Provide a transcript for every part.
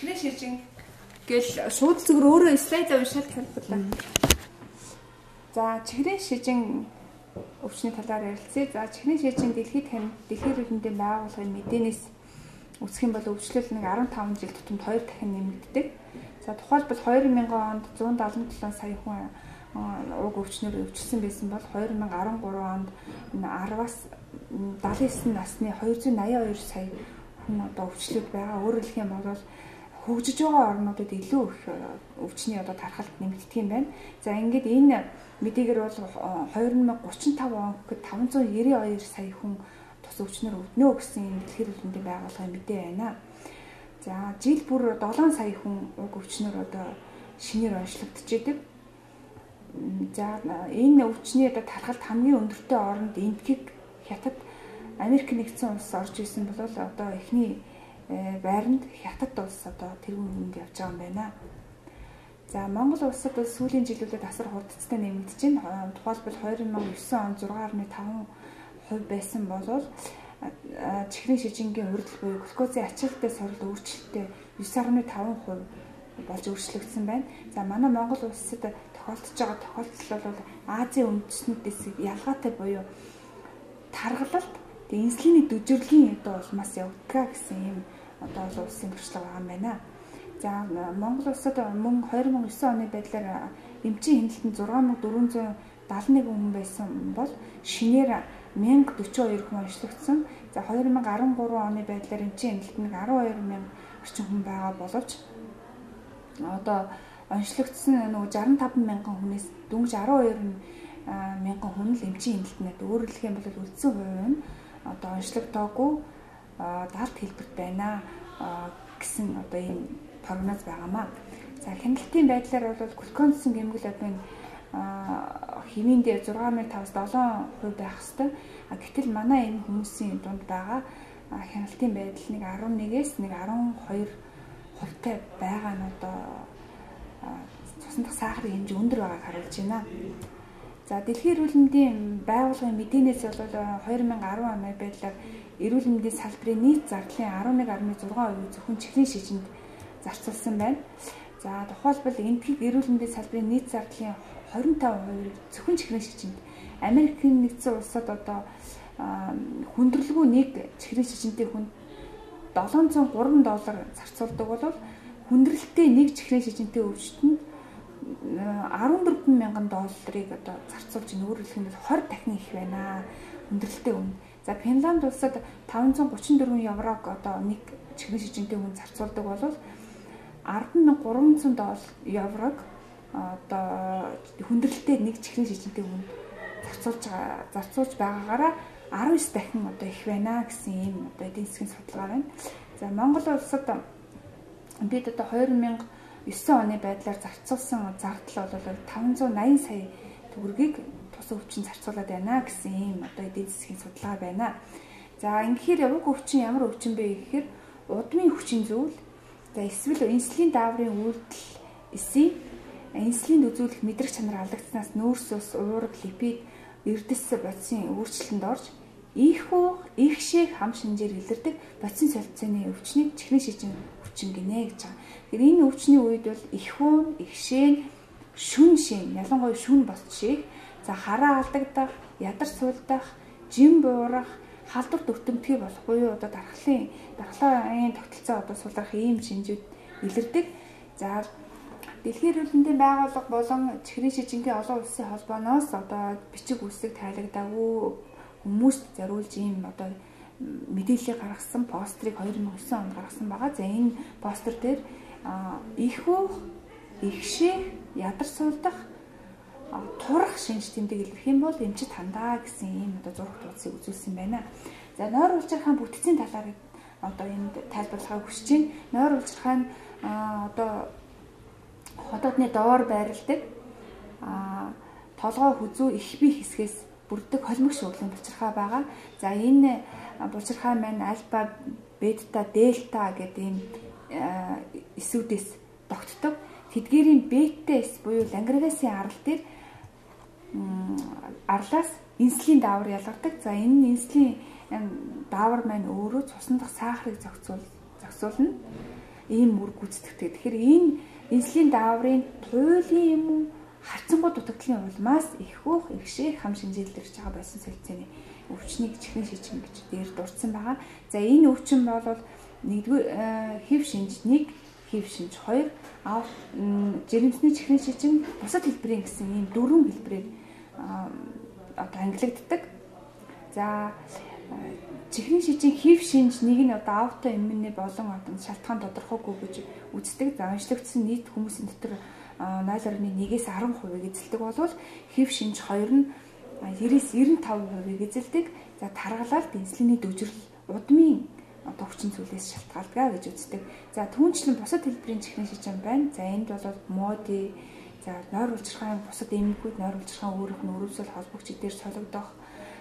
чихрийн шижин гэл шууд зүгээр өөрөө слайд уншаад хэлбэлээ. За чихрийн шижин өвчний талаар ярилцъя. За чихрийн шижин дэлхийд эрдэмтдийн байгууллагын мэдээнээс үүсэх юм бол өвчлөл нэг 15 жил тутамд 2 дахин нэмэгддэг. За тухайлбал 2000 онд 177 сая хүн уг өвчнөөр өвчлсөн байсан бол 2013 онд 10-аас 79 насны 282 сая хүн одоо өвчлөд байгаа. Өөрөөр хэлэх юм бол хөгжиж байгаа орнуудад илүү их өвчний одоо тархалт нэмэгддэг юм байна. За ингээд энэ мэдээгээр бол 2035 он гэхэд 592 сая хүн тус өвчнөр өвднө гэсэн дэлхийн эрдэмтдийн байгууллагын мэдээ байна. За жил бүр 7 сая хүн уг өвчнөр одоо шинээр онцлогдчихэдэг. За энэ өвчний одоо тархалт хамгийн өндөртэй оронд Энтхэг, Хятад, Америк нэгдсэн улс орж исэн бол одоо эхний байранд Хятад улс одоо тэрүүн хүнд явж байгаа юм байна. За Монгол улсад бол сүүлийн жилүүдэд асар хурдцтай нэмэгдэж байна. Тухайлбал 2009 он 6.5% байсан бол чихрийн шижингийн урдл буюу глюкозын ачаалттай сорилт өөрчлөлттэй 9.5% болж өөрчлөгдсөн байна. За манай Монгол улсад тохиолдож байгаа тохиолдол бол Азийн үндэстнүүдээс ялгаатай буюу таргалалт, инсулины дүжирлийн одоо улмаас явагдгаа гэсэн юм одоо улсын туршлага байгаа юм байна. За Монгол улсад мөн 2009 оны байдлаар эмчийн хяналтанд 6471 хүн байсан бол шинээр 1042 хүн онцлогдсон. За 2013 оны байдлаар эмчийн хяналтанд 12000 орчим хүн байгаа боловч одоо онцлогдсон нөгөө 65000 хүнээс дөнгөж 12000 хүн л эмчийн хяналтанд өөрөөр хэлэх юм бол үлдсэн хувь нь одоо онцлогдоогүй 70 хэлбэрт байна гэсэн одоо ийм прогноз байгаамаа. За хяналтын байдлаар бол глюкозын гэмгэл одын хэвийн дээр 6.5-аас 7% байх хэвээр. Гэтэл манай энэ хүмүүсийн дунд байгаа хяналтын байдал нэг 11-ээс нэг 12% байгаа нь одоо цусндах сахарын хэмжээ өндөр байгааг харуулж байна. За дэлхийн эрүүл мэндийн байгууллагын мэдээнээс бол 2010 оны байдлаар эрүүл мэндийн салбарын нийт зардлын 11.6% зөвхөн чихрийн шижинд зарцуулсан байна. За тухайлбал Энтхэг эрүүл мэндийн салбарын нийт зардлын 25% зөвхөн чихрийн шижинд. Америкийн нэгдсэн улсад одоо хүндрэлгүй нэг чихрийн шижинтэй хүнд $703 зарцуулдаг бол хүндрэлтэй нэг чихрийн шижинтэй өвчтөнд $14,000 одоо зарцуулж ийн өөрөөр хэлбэл 20 дахин их байна. Хүндрэлтэй хүн. За Финланд улсад 534 еврог одоо нэг чихрийн шижинтэй хүн зарцуулдаг бол $10,300 еврог одоо хүндрэлтэй нэг чихрийн шижинтэй хүн зарцуулж байгаагаараа 19 дахин одоо их байна гэсэн юм одоо эдийн засгийн судалгаа байна. За Монгол улсад бид одоо 2009 оны байдлаар зарцуулсан зардал бол 580 сая төгрөгийг тус өвчин зарцуулаад байна гэсэн юм одоо эдийн засгийн судалгаа байна. За ингэхээр уг өвчин ямар өвчин бэ гэхээр удмын хүчин зүйл, за эсвэл инсулин дааврын үйлдэл эсийн инсулинд үзүүлэх мэдрэг чанар алдагдсанаас нөөц ус, уурга, липид, эрдэс бодисын өөрчлөлтөнд орж их шээх хам шинжээр илэрдэг бодисын солилцооны өвчнийг чихрийн шижин өвчин гинэ гэж байгаа. Тэгэхээр энэ өвчний үед бол их хуун, их шээн, шүн шээн, ялангуяа шүн босч шээх, за хараа алдагдах, ядар суулдах, жим буурах, халдвар өвтөмтгий болох буюу одоо дархлааны тогтолцоо одоо сулрах ийм шинжүүд илэрдэг. За дэлхийн эрүүл мэндийн байгууллага болон чихрийн шижингийн олон улсын холбооноос одоо бичиг үсэг тайлагдаагүй хүмүүст зориулж ийм одоо мэдээлэл гаргасан постерыг 2009 онд гаргасан байгаа. За энэ постер дээр их үх, их шээх, ядар суулдах, турах шинж тэмдэг илэрх юм бол эмчит хандаа гэсэн ийм одоо зураг туулцыг үзүүлсэн байна. За нойр улчирхаан бүтцийн талаар одоо энд тайлбарлахыг хүсэж байна. Нойр улчирхаан одоо хотоодны доор байрладаг толгой хүзүү их бие хэсгээс бүрддэг холимог шүүрлийн булчирхай байгаа. За энэ булчирхай маань альфа, бета, дельта гэдэг ийм эсүүдээс тогтдог. Тэдгээрийн бета-с буюу ланграгасын арал дээр арлаас инсулин даавар ялгардаг. За энэ инсулин даавар маань өөрөө цусндах сахарыг зохицуулна. ийм үр гүйцэтгэдэг. Тэгэхээр энэ инсулин дааврын туйлын юм уу харцангуй дутагдлын улмаас ихүүх ихшээх хам шинжилэлд ирж байгаа байсан солилцооны өвчнийг чихрийн шижин гэж дээр дурдсан байгаа. За энэ өвчин бол нэгдүгээр HIV шинж 1, HIV шинж 2, жирэмсний чихрийн шижин бусад хэлбэрийн гэсэн ийм 4 хэлбэрээр одоо ангилагддаг. За чихрийн шижин HIV шинж 1 нь одоо аутоиммуны болон одоо шалтгаан тодорхойгүй гэж үздэг. За онцлогдсон нийт хүмүүсийн дотор 0.1-ээс 10% эзэлдэг болвол HIV шинж 2 нь 90-95% эзэлдэг. За таргалалт инсулины дөжрөл удмын одоо хүчин зүйлээс шалтгаалдаг гэж үздэг. За түүнчлэн бусад хэлбэрийн чихрийн шижин байна. За энд бол моди, за нойр улчирхайн бусад эмгэгүүд нойр улчирхайн өөрийнх нь өрөвсөл холбогч эдгээр цологдох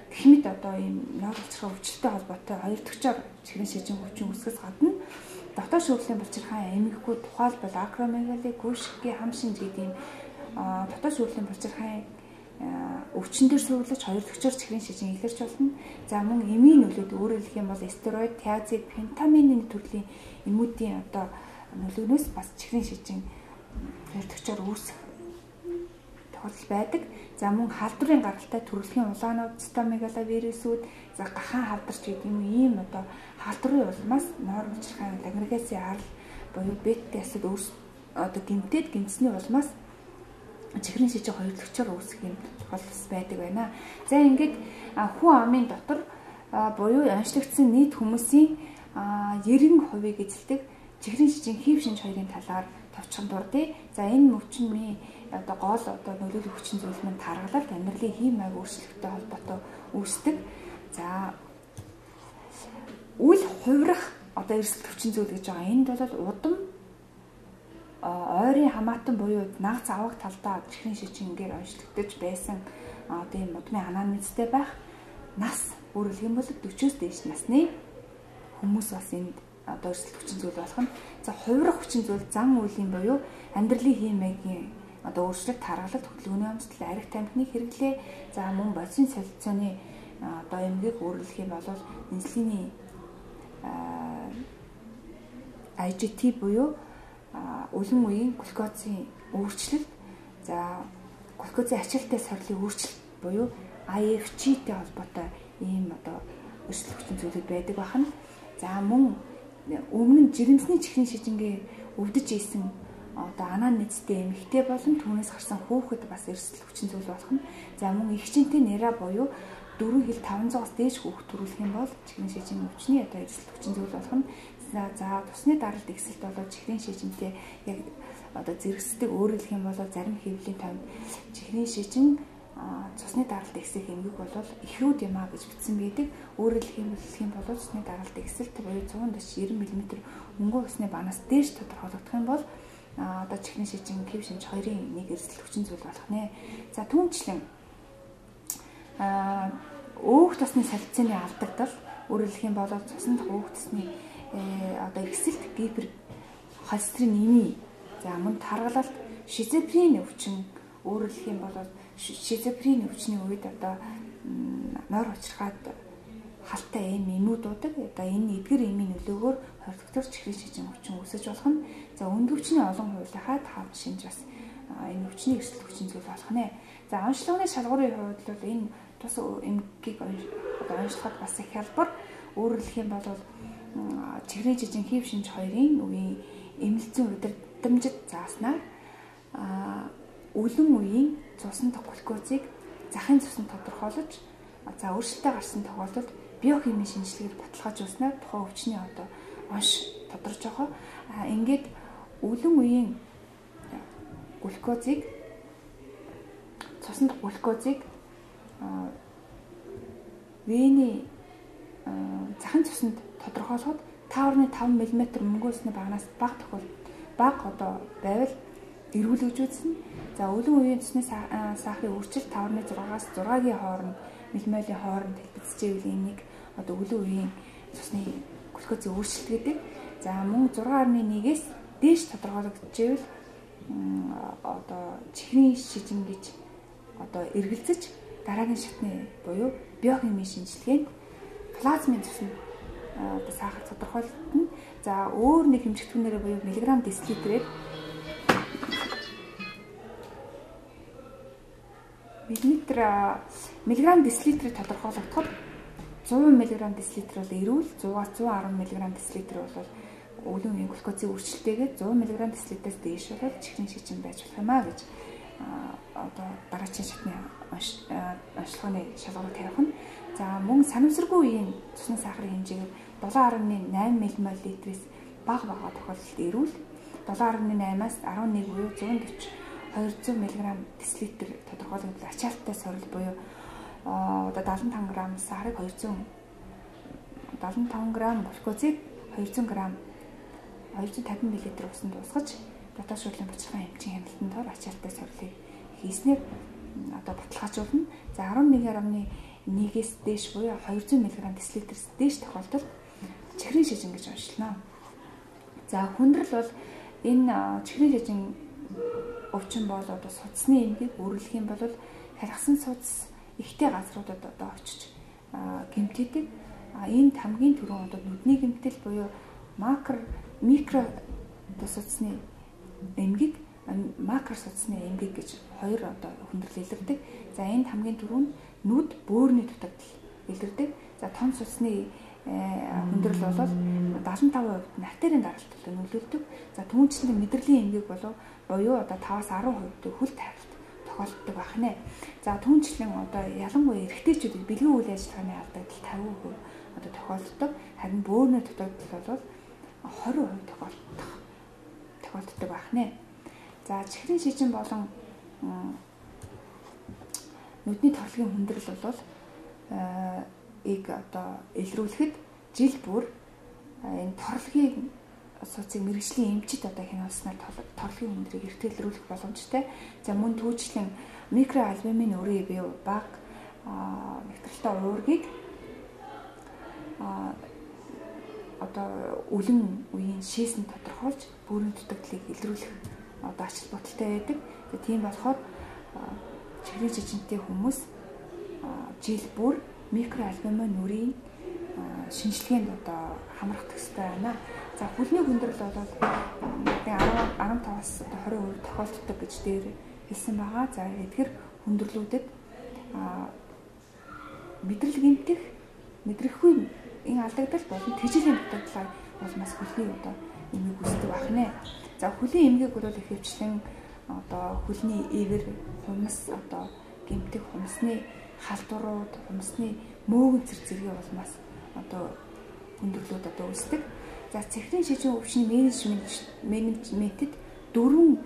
гэх мэт одоо ийм нойр улчирхайн өвчлөлтэй холбоотой хоёр төгчөөр чихрийн шижин өвчин үүсгэс гадна дотоод шүүрлийн булчирхайн эмгэгүүд тухайлбал акромегали, гүйшгийн хам шинж гэдэг ийм дотоод шүүрлийн булчирхайн өвчин дээр суулж хоёр төгчөөр чихрийн шижин илэрч болно. За мөн эмийн нөлөөд өөрөөр хэлэх юм бол стероид, тиазид, пентамины төрлийн эмүүдийн одоо нөлөөнөөс бас чихрийн шижин хоёр төгчөөр үүсэх тохиолдол байдаг. За мөн халдварын гаралтай төрөлхийн улаанууд, цитомегаловирусүүд, за гахаан хавдарч гэдэг юм ийм одоо халдварын улмаас нойр улчирхайн агрегацийн арал буюу бета acid одоо гэмтсэний улмаас чихрийн шижин хоёр төгчөөр үүсэх юм тохиолдол байдаг байна. За ингээд хүн амын дотор буюу онцлогдсон нийт хүмүүсийн 90%-ийг эзэлдэг чихрийн шижин HIV шинж 2-ын талаар товчхон дурдъя. За энэ өвчний одоо гол одоо нөлөөлөх хүчин зүйл нь таргалалт, амьдралын хэм маяг өөрчлөлттэй холбоотой үүсдэг. За үл хувирах одоо эрсдэл хүчин зүйл гэж байгаа. Энд бол удам ойрын хамаатан буюу нагц авах талдаа чихрийн шижингээр онцлогдож байсан одоо ийм удмын анамнезтэй байх нас өөрөлдөх юм бол 40-с дээш насны хүмүүс бас энд одоо эрсдэл хүчин зүйл болох нь. За хувирах хүчин зүйл зан үйлийн буюу амьдралын хэм маягийн одоо өөрчлөлт, таргалалт, хөдөлгөөний өмсдөл, арх тамхины хэрэглээ, за мөн бодисын солилцооны одоо эмгээг өөрлөх юм бол инсулины IGT буюу улам үеийн глюкозын өөрчлөлт, за глюкозын ачаалттай сорилын өөрчлөлт буюу IFG-тэй холбоотой ийм одоо өрсөлдөх хүчин зүйлүүд байдаг бахан. За мөн өмнө нь жирэмсний чихрийн шижингээр өвдөж ийсэн одоо ананезтэй эмэгтэй болон түүнээс гарсан хүүхэд бас эрсдэл хүчин зүйл болох нь. За мөн эгчинтэй нера буюу 4 хил 500-аас дээш хүүхэд төрүүлэх юм бол чихрийн шижин өвчний одоо эрсдэл хүчин зүйл болох нь. За тусны даралт ихсэлт болоод чихрийн шижинтэй яг одоо зэрэгсдэг өөрөөр хэлэх юм бол зарим хэвлийн томд чихрийн шижин цусны даралт ихсэх эмгэг бол ихрүүд юм а гэж бичсэн байдаг. Өөрөөр хэлэх юм бол цусны даралт ихсэлт буюу 100-90 мм өнгөө усны банаас дээш тодорхойлогдох юм бол одоо чихрийн шижин HIV шинж 2-ын нэг эрсдэл хүчин зүйл болох нэ. За түүнчлэн өөх тосны солилцооны алдагдал өөрөөр хэлэх юм бол цусан дах өөх тосны одоо ихсэлт гипер холестерин за мөн таргалалт шизофрен өвчин өөрөөр хэлэх юм бол шизофрен өвчний үед одоо нойр улчирхаад халтай эмүүд удаг. Одоо энэ эдгэр эмийн нөлөөгөөр хоригдтор чихрийн шижин өвчин үүсэж болох нь. За өндөвчний олон хуулийнхаа тав шинж бас энэ өвчний эрсдэл хүчин зүйл болох нэ. За онцлогны шалгуурын хувьд бол энэ тус эмгэгийг одоо онцлоход бас их хялбар. Өөрөөр хэлэх юм бол чихрийн шижин HIV шинж 2-ын үеийн эмнэлзэн удирдамжид зааснаар үлэн үеийн цусан дах глюкозыг захын цуснд тодорхойлож за өөрчлөлттэй гарсан тохиолдолд биохимийн шинжилгээр баталгаажуулснаар тухайн өвчний одоо онш тодорж байгаа. Ингээд үлэн үеийн глюкозыг цусан дах глюкозыг вений захын цуснд тодорхойлоход 5.5 мм мөнгө усны багнаас бага одоо байвал эрүүл гэж үзнэ. За үлэн үеийн цусны сахарын өөрчлөлт 5.6-аас 6-гийн хооронд миллимолын хооронд хэлбэлцэж энийг одоо үлэн үеийн цусны глюкозын өөрчлөлт гэдэг. За мөн 6.1-ээс дээш тодорхойлогдчихвэл одоо чихрийн шижин гэж одоо эргэлзэж дараагийн шатны буюу биохимийн шинжилгээнд плазмын цусны одоо сахар тодорхойлогдно. За өөр нэг хэмжигдэхүүнээр буюу миллиграм децилитрээр миллиграм децилитрээр тодорхойлогдоход 100 мг децилитр бол эрүүл, 100-аас 110 мг децилитр бол өвлийн үеийн глюкозын үржилттэйгээ 100 мг децилитрээс дээш бол чихрийн шижин байж болох юм а гэж одоо дараачийн шатны онцлогооны шалгуур тавих нь. За мөн санамсаргүй үеийн цусны сахарын хэмжээгээр 7.8 мл/литрээс бага тохиолдолд эрүүл, 7.8-аас 11 буюу 140-200 мг децилитр тодорхойлогдол ачаалттай сорил буюу одоо 75 г-аас харыг 75 г глюкозыг 200 г 250 мл усанд уусгаж дотоод шүүрлийн бочирхай хэмжээ хяналтанд ачаалттай сорилыг хийснээр одоо баталгаажуулна. За 11.1-ээс дээш буюу 200 мг децилитрээс дээш тохиолдолд чихрийн шижин гэж онцлно. За хүндрэл бол энэ чихрийн шижин өвчин бол одоо судасны эмгийг өөрчлөх юм бол харьцсан судас ихтэй газруудад одоо очиж гэмтээдэг. Энд хамгийн түрүүн одоо нүдний гэмтэл буюу микро судасны эмгэг, макро судасны эмгэг гэж хоёр одоо хүндрэл илэрдэг. За энд хамгийн түрүүн нүд бөөрийн дутагдал илэрдэг. За том судасны хүндрэл бол 75% артерийн даралт нөлөөлдөг. За түүнчлэн мэдрэлийн эмгэг буюу одоо 5-аас 10% хөл тайварт тохиолддог байх нэ. За түүнчлэн одоо ялангуяа эрэгтэйчүүдэд бэлгийн үйл ажиллагааны алдагдал 50% одоо тохиолддог. Харин бөөрийн дутагдал бол 20% тохиолддог байх нэ. За чихрийн шижин болон нүдний торлогийн хүндрэл бол одоо илрүүлэхэд жил бүр энэ торлогийн судсыг мэрэгжлийн эмчит одоо хянуулснаар торлогийн хүндрийг эртэлрүүлэх боломжтой. За мөн түүжлэн микроальбумин өрөө бий баг нэвтрэлтэй уургийг одоо үлэн үеийн шээсэнд тодорхойлж бүрийн дутагдлыг илрүүлэх одоо ач холбогдолтой байдаг. Тийм болохоор чихрийн шижинтэй хүмүүс жил бүр микроальбумин өрийн шинжилгээнд одоо хамрах төстэй байна. За хүлний хүндрэл бол 15-аас 20% тохиолддог гэж дээр хэлсэн байгаа. За эдгээр хүндрэлүүдэд мэдрэл гэмтэх, мэдрэхгүй энэ алдагдал болон тэжээлийн дутагдлаар улмаас хүлний одоо эмгэг үүсдэг байх нэ. За хүлийн эмгэг бол ихэвчлэн одоо хүлний эвэр, хумс одоо гэмтэх хумсны халдварууд, хумсны мөөгөн зэрэг улмаас одоо хүндрэлүүд одоо үүсдэг. За чихрийн шижин өвчний менежментэд 4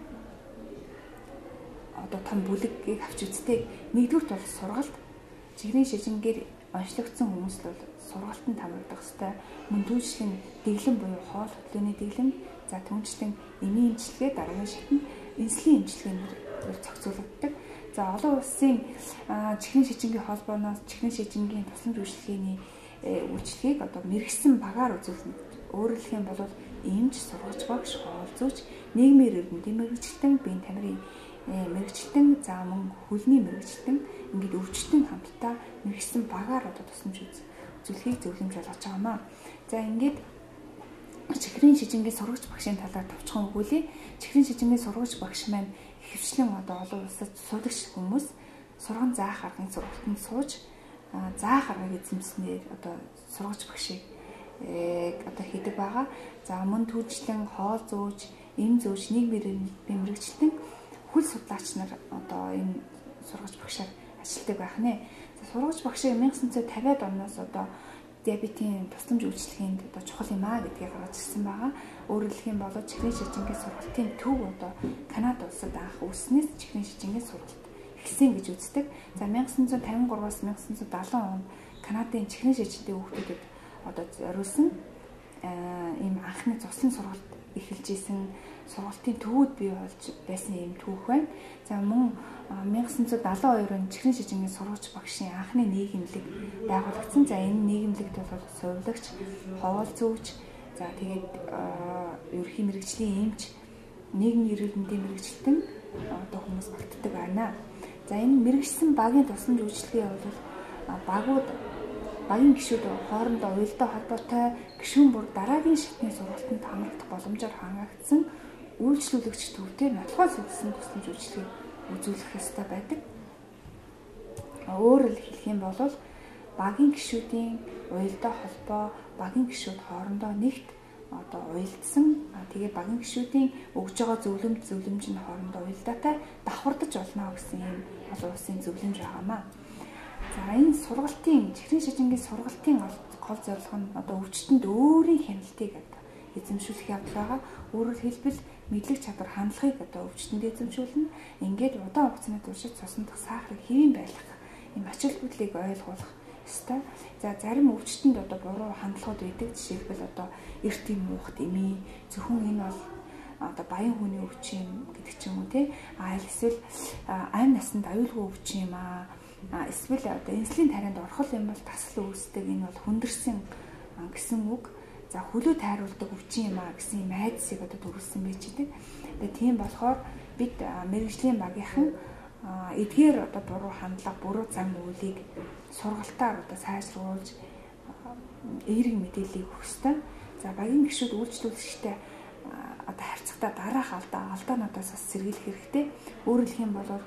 одоо том бүлэгийг авч үздэг. Нэгдүгürt бол сургалт. Чихрийн шижингээр онцлогдсон хүмүүс бол сургалтанд хамрагдах ёстой. Мөн түүнчлэн дэглэм буюу хоол хөдлөөний дэглэм, за түүнчлэн эмийн эмчилгээ, дараагийн шатнд инсулин эмчилгээгээр зохицуулагддаг. За олон улсын чихрийн шижингийн холбооноос чихрийн шижингийн тусламж үйлчилгээний үйлчилгээг одоо мэрэгсэн багаар үзүүлнэ. Өөрөөр хэлэх юм бол эмч, сургагч, багш, хоол зүйч, нийгмийн эрдэмтдийн мэрэгчлэн, биеийн тамирын мэрэгчлэн, за мөн хөлний мэрэгчлэн ингээд өвчтөн хамтдаа мэрэгсэн багаар одоо тусламж үзүүлэхийг зөвлөмж болгож байгаамаа. За ингээд чихрийн шижингийн сургагч багшийн талаар товчхон өгүүлье. Чихрийн шижингийн сургагч багш маань ихэвчлэн одоо олон улсад суулагч хүмүүс сурган заах аргын сургалтанд сууж заах аргыг эзэмснээр одоо сургагч багшийг одоо хийдэг байгаа. За мөн түүнчлэн хоол зөөж, эм зөөж, нийгмийн мэрэгчлэн хөл судлаач нар одоо энэ сургагч багшаар ажилладаг байх нэ. За сургагч багшийг 1950-аад оноос одоо диабетийн тусламж үйлчилгээнд одоо чухал юм а гэдгийг гаргаж ирсэн байгаа. Өөрөөр хэлэх юм бол чихрийн шижингийн сургалтын төв одоо Канада улсад анх үүснээс чихрийн шижингийн сургалт эхэлсэн гэж үздэг. За 1953-аас 1970 онд Канадын чихрийн шижинтэй хүүхдүүдэд одоо зориулсан ийм анхны цуслан сургалт эхэлж исэн сургалтын төвүүд бий болж байсан юм түүх байна. За мөн 1972 онд чихрийн шижингийн сургагч багшийн анхны нийгэмлэг байгуулагдсан. За энэ нийгэмлэгт бол сувилагч, хоол зөөч, за тэгээд ерөнхий мэрэгжлийн эмч, нийгмийн эрдэмтдийн мэрэгчлэн одоо хүмүүс багтдаг байна. За энэ мэрэгчсэн багийн тусламж үйлчилгээ бол багууд багийн гишүүд хоорондоо уялдаа холбоотой гишүүн бүр дараагийн шатны сургалтанд хамрагдах боломжоор хангагдсан үйлчлүүлэгч төвтэй нотлохоос үлдсэн тусламж үйлчлэгийг үзүүлэх ёстой байдаг. Өөрөөр хэлэх юм бол багийн гишүүдийн уялдаа холбоо, багийн гишүүд хоорондоо нэгт уялдсан тэгээд багийн гишүүдийн өгж байгаа зөвлөмж нь хоорондоо уялдаатай давхардаж болно гэсэн юм олон улсын зөвлөмж байгаамаа. За энэ сургалтын чихрийн шижингийн сургалтын гол зорилго нь өвчтөнд өөрийн хяналтыг эзэмшүүлэх явдал байгаа. Өөрөөр хэлбэл мэдлэг чадвар хандлагыг өвчтөнд эзэмшүүлнэ. Ингээд удаан хугацааны туршид цусндах сахарыг хэвэн байлгах юм ач холбогдлыг ойлгуулах ёстой. За зарим өвчтөнд буруу хандлагууд байдаг. Жишээлбэл эрт юм уухт эмээ зөвхөн энэ бол баян хүний өвч юм гэдэг ч юм уу тий. Эсвэл амь насанд аюулгүй өвч юм эсвэл инсулин тарианд орхол юм бол тасал үүсдэг. Энэ бол хүндэрсэн гэсэн үг. За хөлөө тайруулдаг өвчин юм гэсэн юм айдсыг төрүүлсэн байж байгаа. Тэгээ тийм болохоор бид мэрэгжлийн багийнхан эдгээр буруу хандлага, буруу зам үйлийг сургалтаар сайжруулж эерэг мэдээллийг өгөх ёстой. За багийн гишүүд үйлчлүүлэгчтэй харьцахдаа дараах алдаануудаас бас сэргийлэх хэрэгтэй. Өөрөөр хэлэх юм бол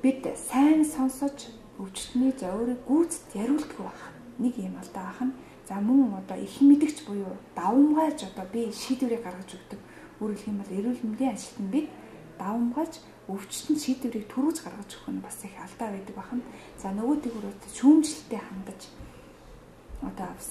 бид сайн сонсож өвчтний зөвөрийг гүйцэд яриулдаг байх. Нэг юм алдаа ах нь. За мөн их мэдгч буюу давамгайлж би шийдвэрийг гаргаж өгдөг. Өөрөөр хэлэх юм бол эрүүл мэндийн ажилтнууд бид давамгайлж өвчтөнд шийдвэрийг төрүүлж гаргаж өгөх нь бас их алдаа байдаг байна. За нөгөө тэгвэр шүүмжлэлтэй хандаж бас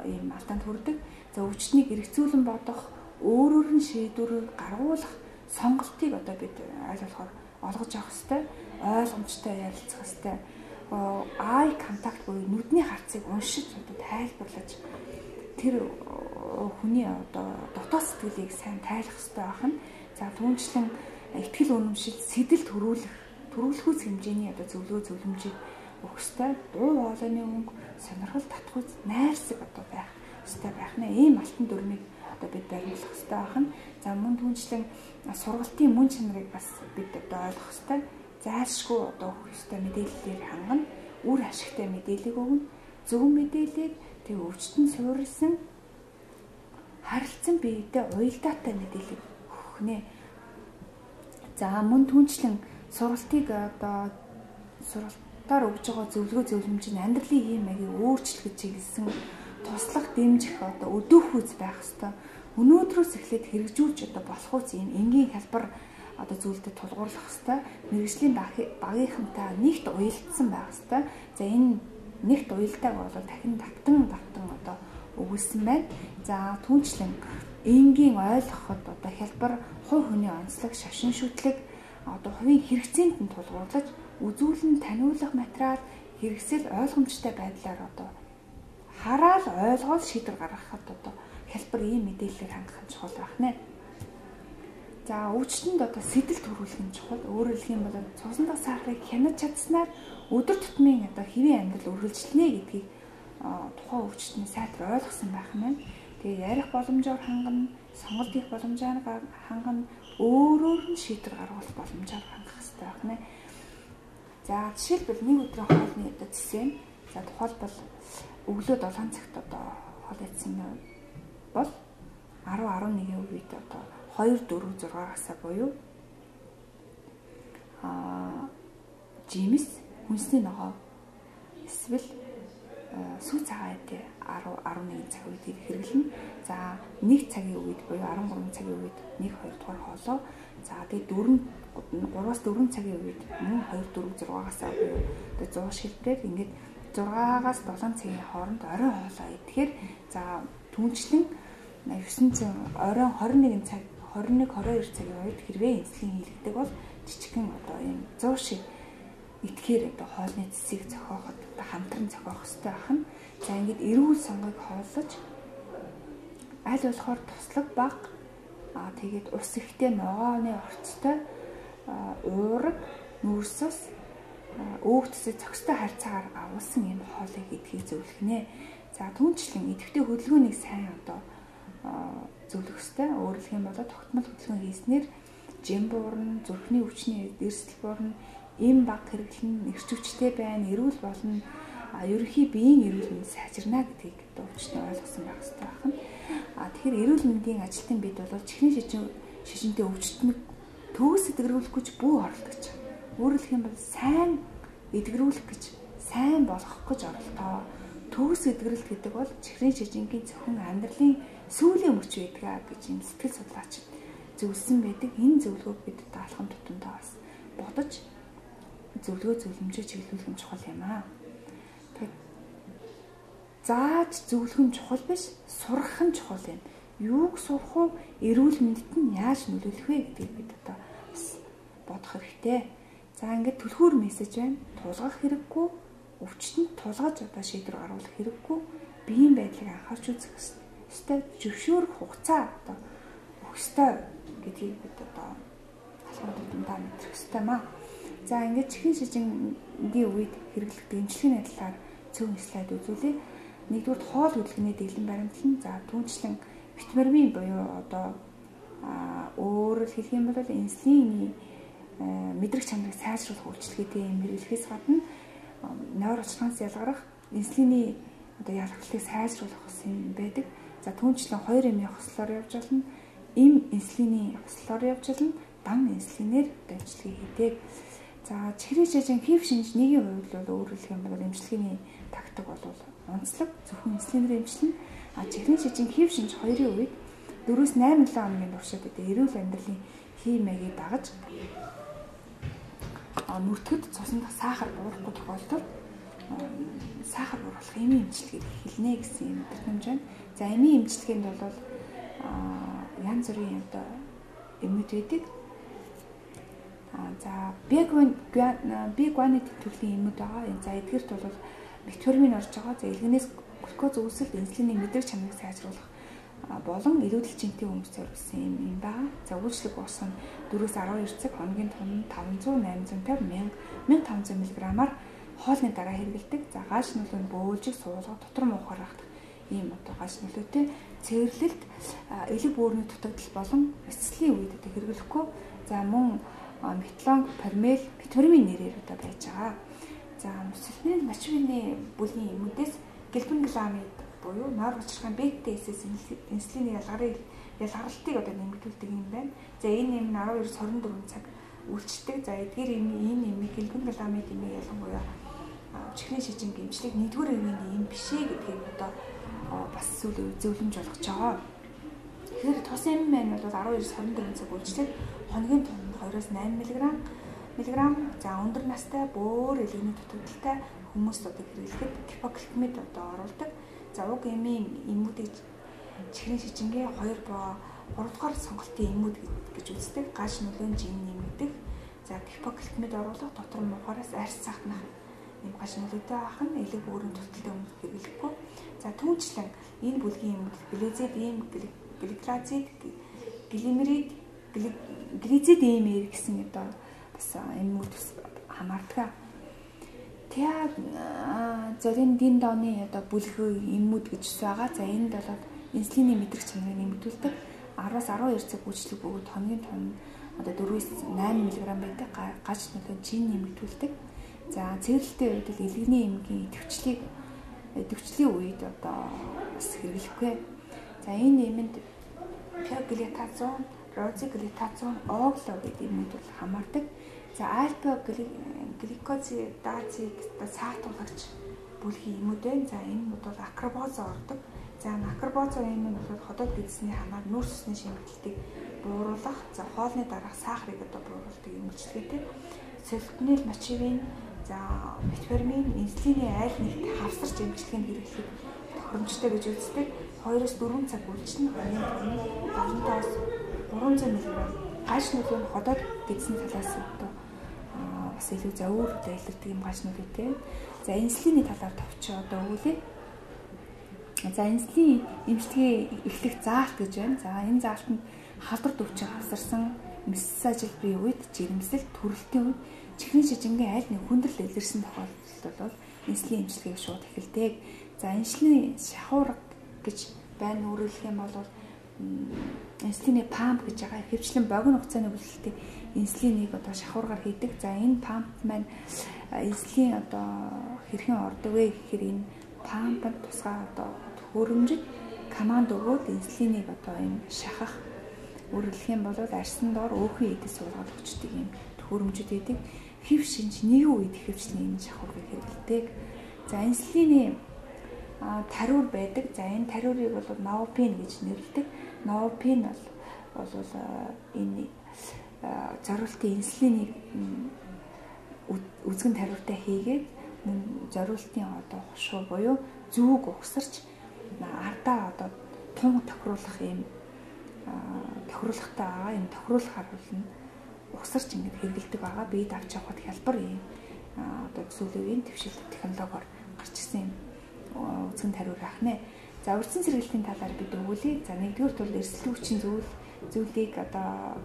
ийм алдаанд хүрдэг. За өвчтнийг эргэцүүлэн бодох, өөрөөр нь шийдвэрийг гаргуулах сонголтыг бид аль болохоор олгож авах хэрэгтэй. Ойлгомжтой ярилцах хэрэгтэй. Eye contact буюу нүдний харцыг уншиж тайлбарлаж тэр хүний дотоод сэтгэлийг сайн тайлах хэрэгтэй байна. За түүнчлэн ихтгэл үнэмшил сэтэл төрүүлэхүйц хэмжээний зөвлөмжийг өгөх ёстой. Дуу хоолойны өнгө, сонирхол татхүйц, найрсаг байх ёстой байх нэ. Ийм алтан дүрмийг бид баримтлах ёстой байна. За мөн түүнчлэн сургалтын мөн чанарыг бас бид ойлгох ёстой. Зайлшгүй өгөх ёстой мэдээллээр хангана. Үр ашигтай мэдээллийг өгнө. Зөв мэдээллийг тэг өвчтөн суурилсан харилцан биетэй уялдаатай мэдээллийг өгөх нэ. За мөн түүнчлэн сургалтыг сургалтаар өгж байгаа зөвлөмж нь амьдралын хэм маягийг өөрчлөх чиглэсэн туслах дэмжих өдөөхүйц байх ёстой. Өнөөдрөөс эхлээд хэрэгжүүлж болох үс юм энгийн хэлбэр зүйлдэд тулгуурлах ёстой. Мэргэжлийн багийнхантай нэгт уялдсан байх ёстой. За энэ нэгт уялдааг бол дахин давтан өгүүлсэн байна. За түүнчлэн энгийн ойлгоход хэлбэр хувь хүний онцлог, шашин шүтлэг хувийн хэрэгцээнд нь тулгуурлаж үзүүлэн таниулах материал хэрэгсэл ойлгомжтой байдлаар хараад ойлгоод шийдвэр гаргахад хэлбэр ийм мэдээллийг хангах нь чухал байх нэ. За өвчтөнд сэтэл төрүүлэх нь чухал. Өөрөөр хэлэх юм бол цуснах сахарыг хянаж чадсанаар өдөр тутмын хэвийн амьдрал үргэлжлэнэ гэдгийг тухайн өвчтний сайтар ойлгосон байх нь. Тэгээ ярих боломжоор хангана, сонголт хийх боломжоор хангана, өөрөөр нь шийдвэр гаргуулах боломжоор хангах хэрэгтэй байх нэ. За жишээлбэл нэг өдрийн хоолны зэвсэг. За тухайлбал өглөө 7 цагт хоол идсэн бол 10-11 үед 2-4-6-аас буюу жимс, хүнсний ногоо эсвэл сүү цагаан эдээ 10-11 цаг үед хэрэглэнэ. За 1 цагийн үед буюу 13 цагийн үед 1-2 дугаар хоолоо. За тэгээд 3-4 цагийн үед мөн 2-4-6-аас буюу 100 шилбэрээр ингээд 6-аас 7 цагийн хооронд орой хоолоо идэхээр за түүнчлэн 900 оройн 21 цаг 21-22 цагийн үед хэрвээ инсулин хийлгдэг бол жижигхэн ийм 100 шиг итгэхээр хоолны цэцгийг зохиоход хамтран зохиох хэрэгтэй байна. За ингээд эрүүл сонгыг хооллож аль болохоор туслаг баг тэгээд ус ихтэй ногооны орцтой уураг нүүрсэс өөгтсөд зохистой харьцаагаар агуулсан юм хоолыг идэхийг зөвлөхнэ. За түүнчлэн идэвхтэй хөдөлгөөнийг сайн зөвлөх ёстой. Өөрөөр хэлэх юм бол тогтмол хөдөлгөөн хийснээр жим буурна, зүрхний өвчний эрсдэл буурна, эм баг хэрэглэн, эрч хүчтэй байна, эрүүл болно. ерөнхий биеийн эрүүл мэнд сайжирна гэдгийг өвчтөн ойлгосон байх хэрэгтэй байна. Тэгэхээр эрүүл мэндийн ажилтан бид бол чихрийн шижинтэй өвчтөнд төгс эдгэрүүлэхгүй ч бүү оролдож байгаа. Өөрөөр хэлэх юм бол сайн эдгэрүүлэх гэж, сайн болгох гэж оролдоо. Төгс эдгэрэлт гэдэг бол чихрийн шижингийн зөвхөн амьдралын сүүлийн мөч байдаг гэж юм сэтгэл судлаач зөвлөсөн байдаг. Энэ зөвлөгөөг бид даалхан тутамдаа бас бодож зөвлөгөө зөвлөмжөө чиглүүлэх нь чухал юм аа. Тэгэхээр зааж зөвлөх нь чухал биш, сурах нь чухал юм. Юуг сурах уу, эрүүл мэндэд нь яаж нөлөөлөх вэ гэдгийг бид одоо бас бодох хэрэгтэй. За ингээд түлхүүр мессеж байна. Тулгах хэрэггүй, өвчтөнд тулгаж одоо шийдвэр гаргуулах хэрэггүй, биеийн байдлыг анхаарч үзэх ёстой, зөвшөөрөх хугацаа одоо өгөх ёстой гэдгийг бид одоо халуун тутамдаа мэдрэх ёстой маа. За ингээд чихрийн шижингийн үед хэрэглэгдэх эмчилгээний талаар цөөн слайд үзүүлье. Нэгдүгээр хоол хөдөлгөөний дэглэм баримтлан, за түүнчлэн витамин буюу одоо өөрөөр хэлэх юм бол инсулиний мэдрэг чанарыг сайжруулах үйлчилгээтэй юм хэрэглэхээс гадна нойр уучлагаас ялгарах инсулиний одоо ялгарлыг сайжруулах ус юм байдаг. За түүнчлэн 2 эмийн хослоор явж болно. Эм инсулиний хослоор явж болно. Дан инсулинээр эмчилгээ хийдэг. За чихрийн шижин хив шинж нэгийн хувьд бол өөрөөр хэлэх юм бол эмчилгээний тактик бол онцлог зөвхөн инсулинээр эмчилнэ. Чихрийн шижин хив шинж 2-ын үед 4-8 хоногийн туршид эрүүл амьдралын химиагийг дагаж нүрдэхэд цуснд сахар буурахгүй тохиолдолд сахар бууруулах эмийн эмчилгээг хэлнэ гэсэн юм мэдэрч байна. За эмийн эмчилгээнд бол янз бүрийн одоо эмүүд байдаг. За B-guanide төрлийн эмүүд байгаа. За эдгээрт бол метформин орж байгаа. За илгэнээс глюкоз үүсэлт инсулиний мэдрэг чанарыг сайжруулах болон илүүдэл жинтэй хүмүүс зориулсан юм байна. За үйлчлэг уус нь 4-12 цаг хоногийн тун 500-850 1500 мг-аар хоолны дараа хэрэглэдэг. За гаш нөлөө нь бөөлжиг суулга дотор муухай хахдаг ийм одоо гаш нөлөөтэй цэвэрлэлт элэг бөөрийн дутагдал болон эцэслийн үед одоо хэрэглэхгүй. За мөн метлон, пармел, витамин нэрээр одоо байж байгаа. За мөсөлтний мочвины бүлгийн эмүүдээс гэлбэнгаламид буюу нойр уучрахын бета-эсэс инсулины ялгаралтыг одоо нэмэгдүүлдэг юм байна. За энэ нэм нь 12-24 цаг үйлчдэг. За эдгээр энэ нэмийг гэлбэнгаламид нэмийг ялангуяа чихрийн шижингийн эмчлэг 1-р ивийн эм бишээ гэдгийг одоо бас зөвлөмж болгож байгаа. Тэгэхээр тус эм маань бол 12-24 цаг үйлчлэг хоногийн тун 2-8 мг. За өндөр настай бөөр элэгний дутагдaltaй хүмүүст одоо хэрэглэхэд гипогликемид одоо оруулдаг. За уг эмийн эмүүдийг чихрийн шижингийн 2 ба 3 дугаар сонголтын эмүүд гэж үздэг. Гаш нөлөөний жин нэмэгдэх. За гипогликемид оруулах дотор мухараас арьс цахнах эм гаш нөлөөтэй ах нь элэг бөөрийн дутагдaltaй хүмүүст хэрэглэхгүй. За түүнчлэн энэ бүлгийн эмүүд глизид эм, гликлазид, глимерид, глизид эмэр гэсэн одоо бас эмүүд хамаардаг. Тэг зарим дин дооны одоо бүлэг эмүүд гэж байгаа. За энд бол инсулины мэдрэг чанарыг нэмэгдүүлдэг. 10-12 цаг үйлчлэг бөгөөд хоногийн тун одоо 4-8 мг байдаг гаж нөлөө жин нэмэгдүүлдэг. За цэвэрлэлтийн үед л элэгний эмгийн идэвхжлийн үед одоо бас хэрэглэхгүй. За энэ эмэнд пиоглитазон, розиглитазон, огло гэдэг эмүүд бол хамаардаг. За альпа гликозидазыг саатуулагч бүлгийн эмүүд байна. За энэ нь бол акробозо ордог. За акробозо эм нь бол ходоод гэдсний хамаар нүүрс усны шимтгэлтийг бууруулах, за хоолны дараах сахарыг одоо бууруулдаг эмчилгээтэй. Селфтонил, мочвин, за метформин, инсулины айл нэгт хавсарч эмчилгээнд хэрэглэхэд тохиромжтой гэж үздэг. 2-4 цаг үйлчлэн хоногийн 700-300 мг. Гаш нөлөө нь ходоод гэдсний талаас одоо бас илүү завуур илэрдэг юм гаш нөлөөтэй. За инсулины талаар товч одоо өгүүлье. За инсулин эмчилгээ эхлэх заалт гэж байна. За энэ заалтанд халдвар төвчөөр хавсарсан мессажлбарын үед жирэмсэл төрөлтийн үед чихрийн шижингийн аль нэг хүндрэл илэрсэн тохиолдолд бол инсулин эмчилгээг шууд эхэлдэг. За инсулин шахуурга гэж байна. Өөрөөр хэлэх юм бол инсулины памп гэж байгаа. Хэвчлэн богино хугацааны бүлгэлтийг инсулинийг одоо шахуургаар хийдэг. За энэ памп маань инсулин одоо хэрхэн ордог вэ гэхээр энэ пампд тусгай одоо төхөөрөмжөд команд өгөөд инсулиныг одоо энэ шахах өөрөлдөх юм бол арьсан доор өөхөн эдэс суулгаад өгчдөг юм төхөөрөмжөд байдаг. Хэв шинж нэгэн үед хэвчлэн энэ шахуурыг хэрэглэдэг. За инсулины тариур байдаг. За энэ тариурыг бол новопин гэж нэрлэдэг. Новопин бол энэ зориултын инсулиныг үзгэн тариуртай хийгээд зориултын одоо хушуу буюу зүг угсарч ардаа одоо тун тохируулах юм тохируулахтай байгаа. Энэ тохируулахаар болно угсарч ингэж хэрэгэлдэг байгаа. Бид авч явахад хялбар юм одоо сүүлийн твшилт технологиор гарч ирсэн юм үзгэн тариур ахнаа. За урьдчилан сэргийлтийн талаар бид өгүүлье. За нэгдүгээр бол эрсдэл хүчин зүйлийг одоо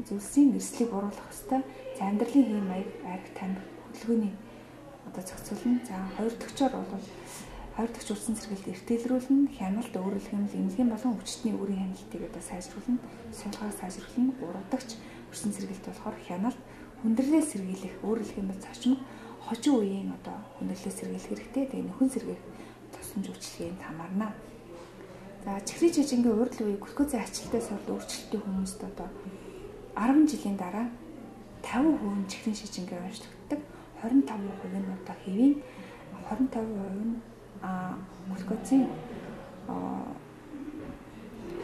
зүйлсийн эрсдлийг буруулах ёстой. За амьдралын хэм маяг арга тамхи хөдөлгөөний одоо зохицуулна. За хоёр дахьчоор бол хоёр дахь урьдчилан сэргийлт эртэлрүүлнэ, хяналт өөрөлдөх юм эмнэлгийн болон өвчтний үүрийн хяналтыг одоо сайжруулна, суулгааг сайжруулна. Гурав дахь урьдчилан сэргийлт болохоор хяналт хүндрэлээ сэргийлэх өөрөлдөх юм цочмог хожим үеийн одоо хүндрэлээ сэргийлэх хэрэгтэй. Тэгээ нөхөн сэргээх тусламж үйлчилгээнд хамаарна. За чихрийн жижингийн урд үеийн глюкозын ачилттай сорд өөрчлөлтийн хүмүүст одоо 10 жилийн дараа 50% чихрийн шижингээ уншигддаг. 25% нь одоо хэвийн 25% нь глюкозын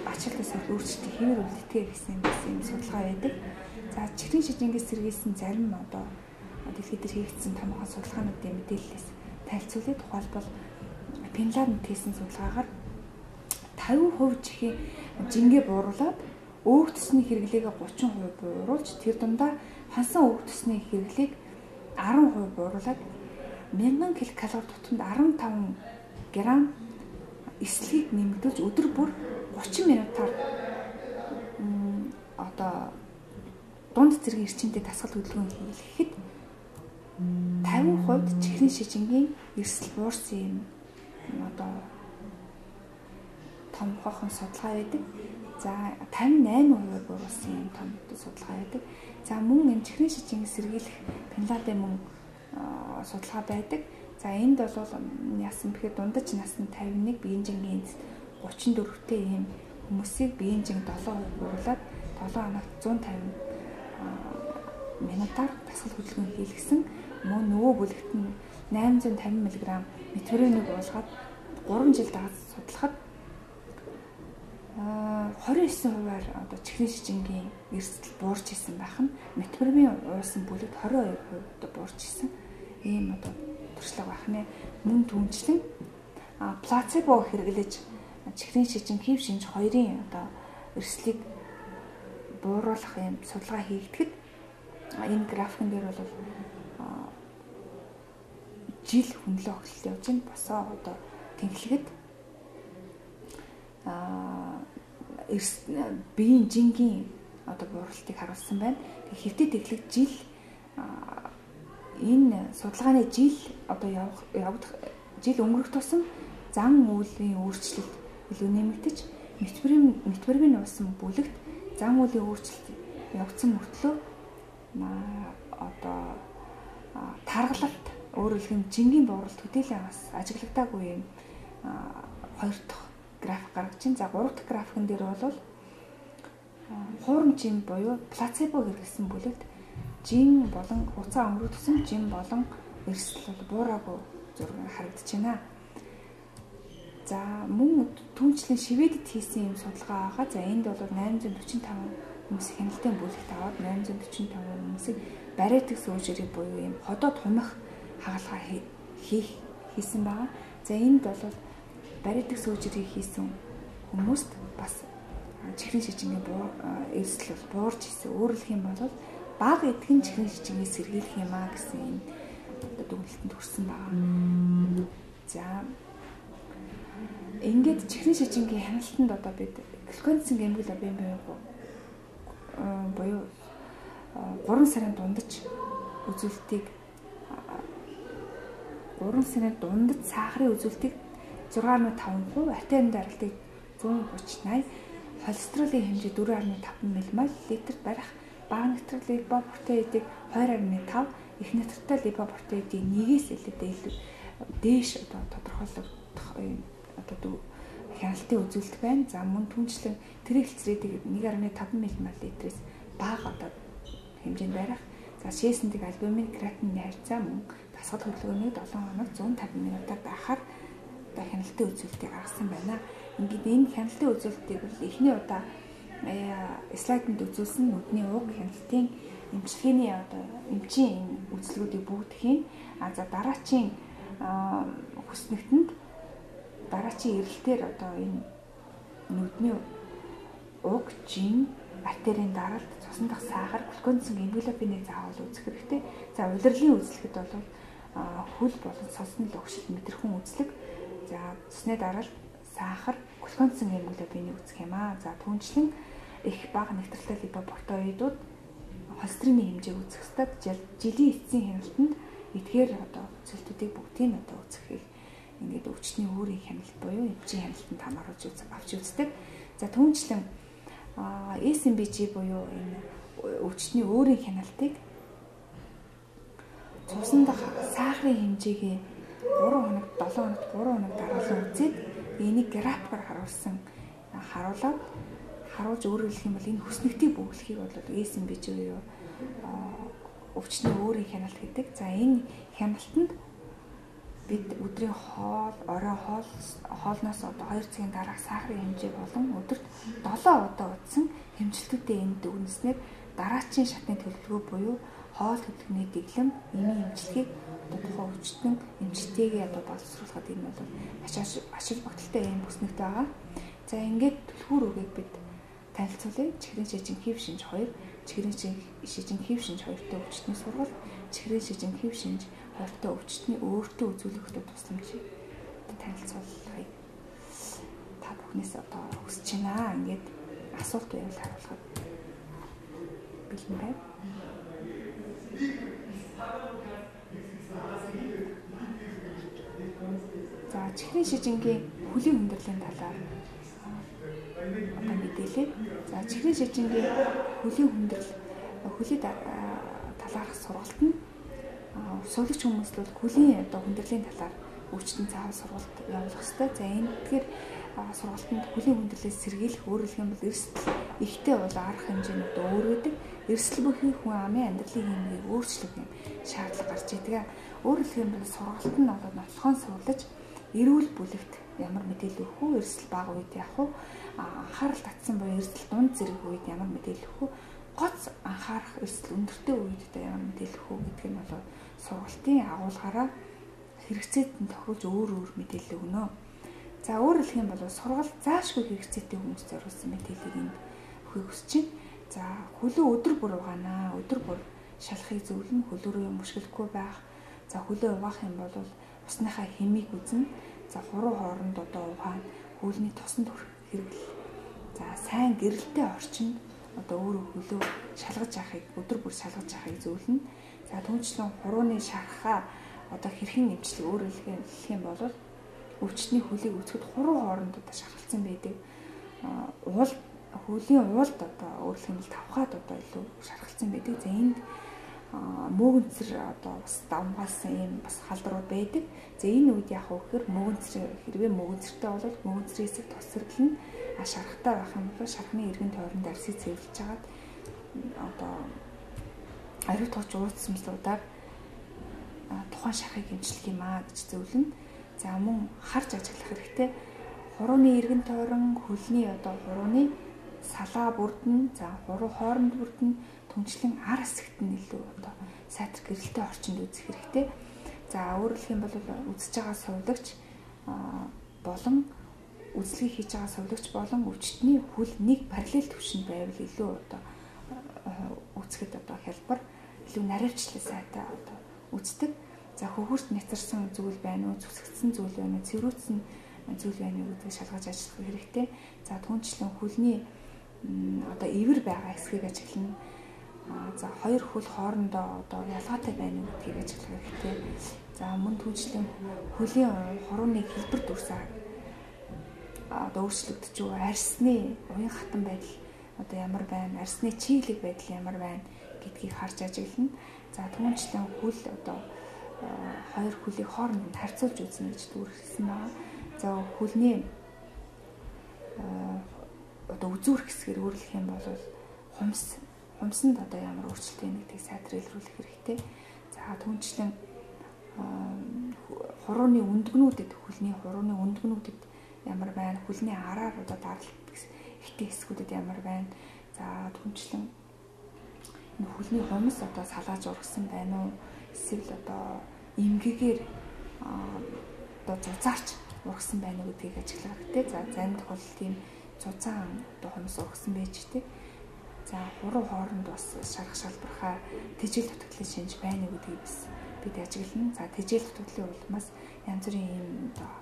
ачилттай сорд өөрчлөлтийн хэвээр үлддэг гэсэн юм судалгаа байдаг. За чихрийн шижингээ сэргийлсэн зарим одоо дэлхийд хийгдсэн томоохон судалгаануудын мэдээллээс тайлцуулъя. Тухайлбал Финланд хийсэн судалгаагаар 50% чихийн жингээ бууруулад өөх төсний хэрэглээгээ 30% бууруулж тэр дундаа хансан өөх төсний хэрэглээг 10% бууруулад 1000 ккал тутамд 15 грамм эслэгийг нэмэгдүүлж өдөр бүр 30 минутаар одоо дунд зэргийн эрчимтэй дасгал хөдөлгөөн хийлгэхэд 50% чихрийн шижингийн эрсдэл буурсан юм одоо томхохон судалгаа байдаг. За 58% буурсан юм том судалгаа байдаг. За мөн энэ чихрийн шижинг сэргийлэх Финландын мөн судалгаа байдаг. За энд бол яасан бэхээр дундаж насны 51 биеийн жингийн 34-тэй ийм хүмүүсийг биеийн жинг 7% бууруулад 7 хоногт 150 минутаар дасгал хөдөлгөөн хийлгэсэн. Мөн нөгөө бүлэгт нь 850 мг метформиныг уулгаад 3 жил дагаж судлахад 29%-аар одоо чихрийн шижингийн эрсдэл буурч исэн байх нь метформин уусан бүлэгт 22% буурч исэн. Ийм одоо туршлага байх нэ. Мөн түнчлэн плацебо хэрэглэж чихрийн шижин хэв шинж хоёрын одоо эрсдлийг бууруулах юм судалгаа хийгдэхэд энэ графикэн дээр бол жил хүнлээ огтлол явж байна. Босоо одоо тэнхлэгэд биеийн жингийн одоо бууралтыг харуулсан байна. Тэгээ хэвтэ тэглэг жил энэ судалгааны жил одоо явагдах жил өнгөрөх тусам зан үйлийн өөрчлөлт илүү нэмэгдэж метформин уусан бүлэгт зан үйлийн өөрчлөлт явагдсан мөртлөө одоо таргалалт өөрөлдөх юм жингийн бууралт хөдөлгөөн бас ажиглагдаагүй юм хоёр дахь график гаргаж байна. За гурав дахь графикэн дээр бол хуурамч жин буюу плацебо хэрэглэсэн бүлэгт жин болон хугацаа өнгөрөх тусам жин болон эрсдэл бол буураагүй зураг харагдаж байна. За мөн түнчлэн Шведэд хийсэн юм судалгаа байгаа. За энд бол 845 хүмүүс хяналтын бүлэгт аваад 845 хүмүүсийг бариатик сүүжрийг буюу юм ходоод хумих хагалгаа хийсэн байгаа. За энд бол бариатик сүүжрийг хийсэн хүмүүст бас чихрийн шижингийн эрсдэл бол буурч исэн. Өөрөлдөх юм бол бага эдгэн чихрийн шижингийг сэргийлэх юм а гэсэн энэ дүгнэлтэнд хүрсэн байгаа. За ингээд чихрийн шижингийн хяналтанд одоо бид глюкозын эмгэл обын буюу 3 сарын дундаж үзүүлэлтийг 3 сарын дундаж сахарын үзүүлэлтийг 6.5%, артерийн даралтыг 130-80, холестеролын хэмжээ 4.5 ммл барих, бага натурал липопротеидыг 2.5, их натурал липопротеидыг 1-ээс илүү дээш одоо тодорхойлогдох хяналтын үзүүлэлт байна. За мөн түнчлэн тригглицеридыг 1.5 ммл-ээс бага одоо хэмжээнд барих. За шээсэндийг альбумин креатинины харьцаа мөн дасгал хөдөлгөөнийг 7 хоног 150 минутаар байхаар одоо хяналтын үзүүлэлтийг гаргасан байна. Ингээд энэ хяналтын үзүүлэлтийг бол эхний удаа слайданд үзүүлсэн нүдний уг хяналтын эмчилгээний одоо эмчийн үзлэгүүдийг бүгдхийн за дараачийн хүснэгтэнд дараачийн эрэлтээр одоо энэ нүдний уг жин артерийн даралт цусан дахь сахар глюкозын гемоглобиныг заавал үзэх хэрэгтэй. За улирлын үзлэхэд бол хөл болон цусны логшил мэдрэхүүн үзлэг. За цусны даралт сахар глюкозын гемоглобиныг үзэх юм аа. За түнчлэн их бага натурал липопротеидууд холестерины хэмжээг үзэх ёстой. Жилийн эцсийн хяналтанд эдгээр одоо цэлтүүдийг бүгдийг одоо үзэх ингээд өвчтний өөрийн хяналт буюу эмчийн хяналтанд хамааруулж авч үздэг. За түнчлэн SMBG буюу энэ өвчтний өөрийн хяналтыг цусан дахь сахарын хэмжээгээ 3 хоног 7 хоногт 3 хоног дараалан үзээд энийг графикаар харуулж өөрөөр хэлэх юм бол энэ хүснэгтийг бөглөхийг бол SMBG буюу өвчтний өөрийн хяналт гэдэг. За энэ хяналтанд бид өдрийн хоол, орой хоолноос одоо 2 цагийн дараах сахарын хэмжээ болон өдөрт 7 удаа удсан хэмжилтүүдэд энд дүгнэснээр дараачийн шатны төлөвлөгөө буюу хоол хөдөлгөөний дэглэм, эмийн эмчилгээг тухайн өвчтөн эмчилгээгээ одоо боловсруулахад энэ бол ашиг багталтай юм бүснэгт байгаа. За ингээд түлхүүр үгийг бид танилцуулъя. Чихрийн шижин хэв шинж 2, чихрийн шижин хэв шинж 2-той өвчтний сургалт, чихрийн шижин хэв шинж 2-той өвчтний өөртөө үзүүлэхдээ тусламжийг танилцуулахыг та бүхнээс одоо хүсэж байна. Ингээд асуулт байвал хариулахад бэлэн байна. За чихрийн шижингийн хөлийн хүндрэлийн талаар одоо мэдээлээ. За чихрийн шижингийн хөлийн талаарх сургалт нь сувлагч хүмүүст бол хөлийн одоо хүндрэлийн талаар өвчтөн заавал сургалт явуулах ёстой. За энэ тэгэхээр сургалтанд хөлийн хүндрэлээс сэргийлэх өөрөөр хэлбэл эрсдэл ихтэй бол арга хэмжээнүүд өөр байдаг. Эрсдэл бүхий хүн амын амьдралын хэмжээг өөрчлөх юм шаардлага гарч идэг. Өөрөөр хэлбэл сургалт нь бол нотлохоон суулж эрүүл бүлэгт ямар мэдээлэл өгөх үү, эрсдэл бага үед явах уу, анхаарал татсан буюу эрсдэл дунд зэрэг үед ямар мэдээлэл өгөх үү, гоц анхаарах эрсдэл өндөртэй үед ямар мэдээлэл өгөх үү гэдг нь бол сургалтын агуулгаараа хэрэгцээнд тохируулж өөр мэдээлэл өгнө. За өөрөөр хэлэх юм бол сургалт заашгүй хэрэгцээтэй хүмүүст зориулсан мэдээллийг энд өгөхийг хүсэж байна. За хөлөө өдөр бүр угаана, өдөр бүр шалахыг зөвлөн, хөлөөрөө мөшгөлгүй байх. За хөлөө угаах юм бол усныхаа хэмийг үзнэ. За хуруу хооронд одоо угаана, хөлний тосонд хэрэглэл. За сайн гэрэлтэй орчинд одоо өөрөө хөлөө шалгаж яахыг, өдөр бүр шалгаж яахыг зөвлөнө. За түнчлэн хурууны шархаа одоо хэрхэн эмчлэх өөрөөр хэлэх юм бол өвчтний хөлийг үзэхэд хуруу хооронд одоо шархалцсан байдаг. Хөлийн уулд одоо өөрөөр хэлбэл тавхаад одоо илүү шархалцсан байдаг. За энд мөөгөнцөр одоо бас давмгаалсан юм бас халдрууд байдаг. За энэ үед яах вэ гэхээр мөөгөнцөр хэрвээ мөөгөнцөртэй бол мөөгөнцрээс тусэрглэн шархтай байх юм бол шархны эргэн тойронд арсыг цэвэрлж хагаад одоо ариут тууч уулзсамлуудаар тухайн шархыг эмчлэх юм аа гэж зөвлөнө. За мөн харж ажиглах хэрэгтэй. Хурууны эргэн тойрон, хөлний одоо хурууны салаа бүрдэн, за хуруу хооронд бүрдэн, түнчлэн ар хэсэгт нь илүү одоо сайтар гэрэлтэй орчинд үзэх хэрэгтэй. За өөрөөр хэлэх юм бол үзэж байгаа сувлагч болон үзлэгийг хийж байгаа сувлагч болон өвчтний хөл нэг параллел түвшинд байвал илүү одоо үзэхэд одоо хялбар илүү наривчлал сайтай одоо үздэг. За хөвгөрт няцарсан зүйл байна уу, зүсгдсэн зүйл байна уу, цэврүүцсэн зүйл байна уу гэдгийг шалгаж ажиллах хэрэгтэй. За түнчлэн хөлний одоо ивэр байгаа хэсгийг ажиглана. За хоёр хөл хоорондоо одоо ялгаатай байна уу гэдгийг ажиглах хэрэгтэй. За мөн түнчлэн хөлийн хурууны хэлбэр дүрсээ одоо өөрчлөгдөж байгаа арьсны уян хатан байдал одоо ямар байна, арьсны чиглэг байдал ямар байна гэдгийг харж ажиглана. За түүнчлэн хөл одоо хоёр хөлийг хооронд харьцуулж үзнэ гэж дүгэрсэн байна. За хөлний одоо үзүүрх хэсгээр өөрлөх юм бол хумсанд одоо ямар өөрчлөлт байна гэдгийг сайтар илрүүлэх хэрэгтэй. За түүнчлэн хурууны өндгнүүдэд хөлний хурууны өндгнүүдэд ямар байна, хөлний араар одоо даралт ихтэй хэсгүүдэд ямар байна. За түүнчлэн энэ хөлний хумс одоо салгааж ургасан байна уу? Эсвэл одоо эмгэгээр одоо зузаарч ургасан байна уу гэдгийг ажиглах хэрэгтэй. За зарим тохиолдолд тийм зузаан одоо хумс ургасан байж тээ. За хуруу хооронд бас шарах шалбархаа тэжээл дутагдлын шинж байна уу гэдгийг бас бид ажиглана. За тэжээл дутагдлын улмаас янз бүрийн юм одоо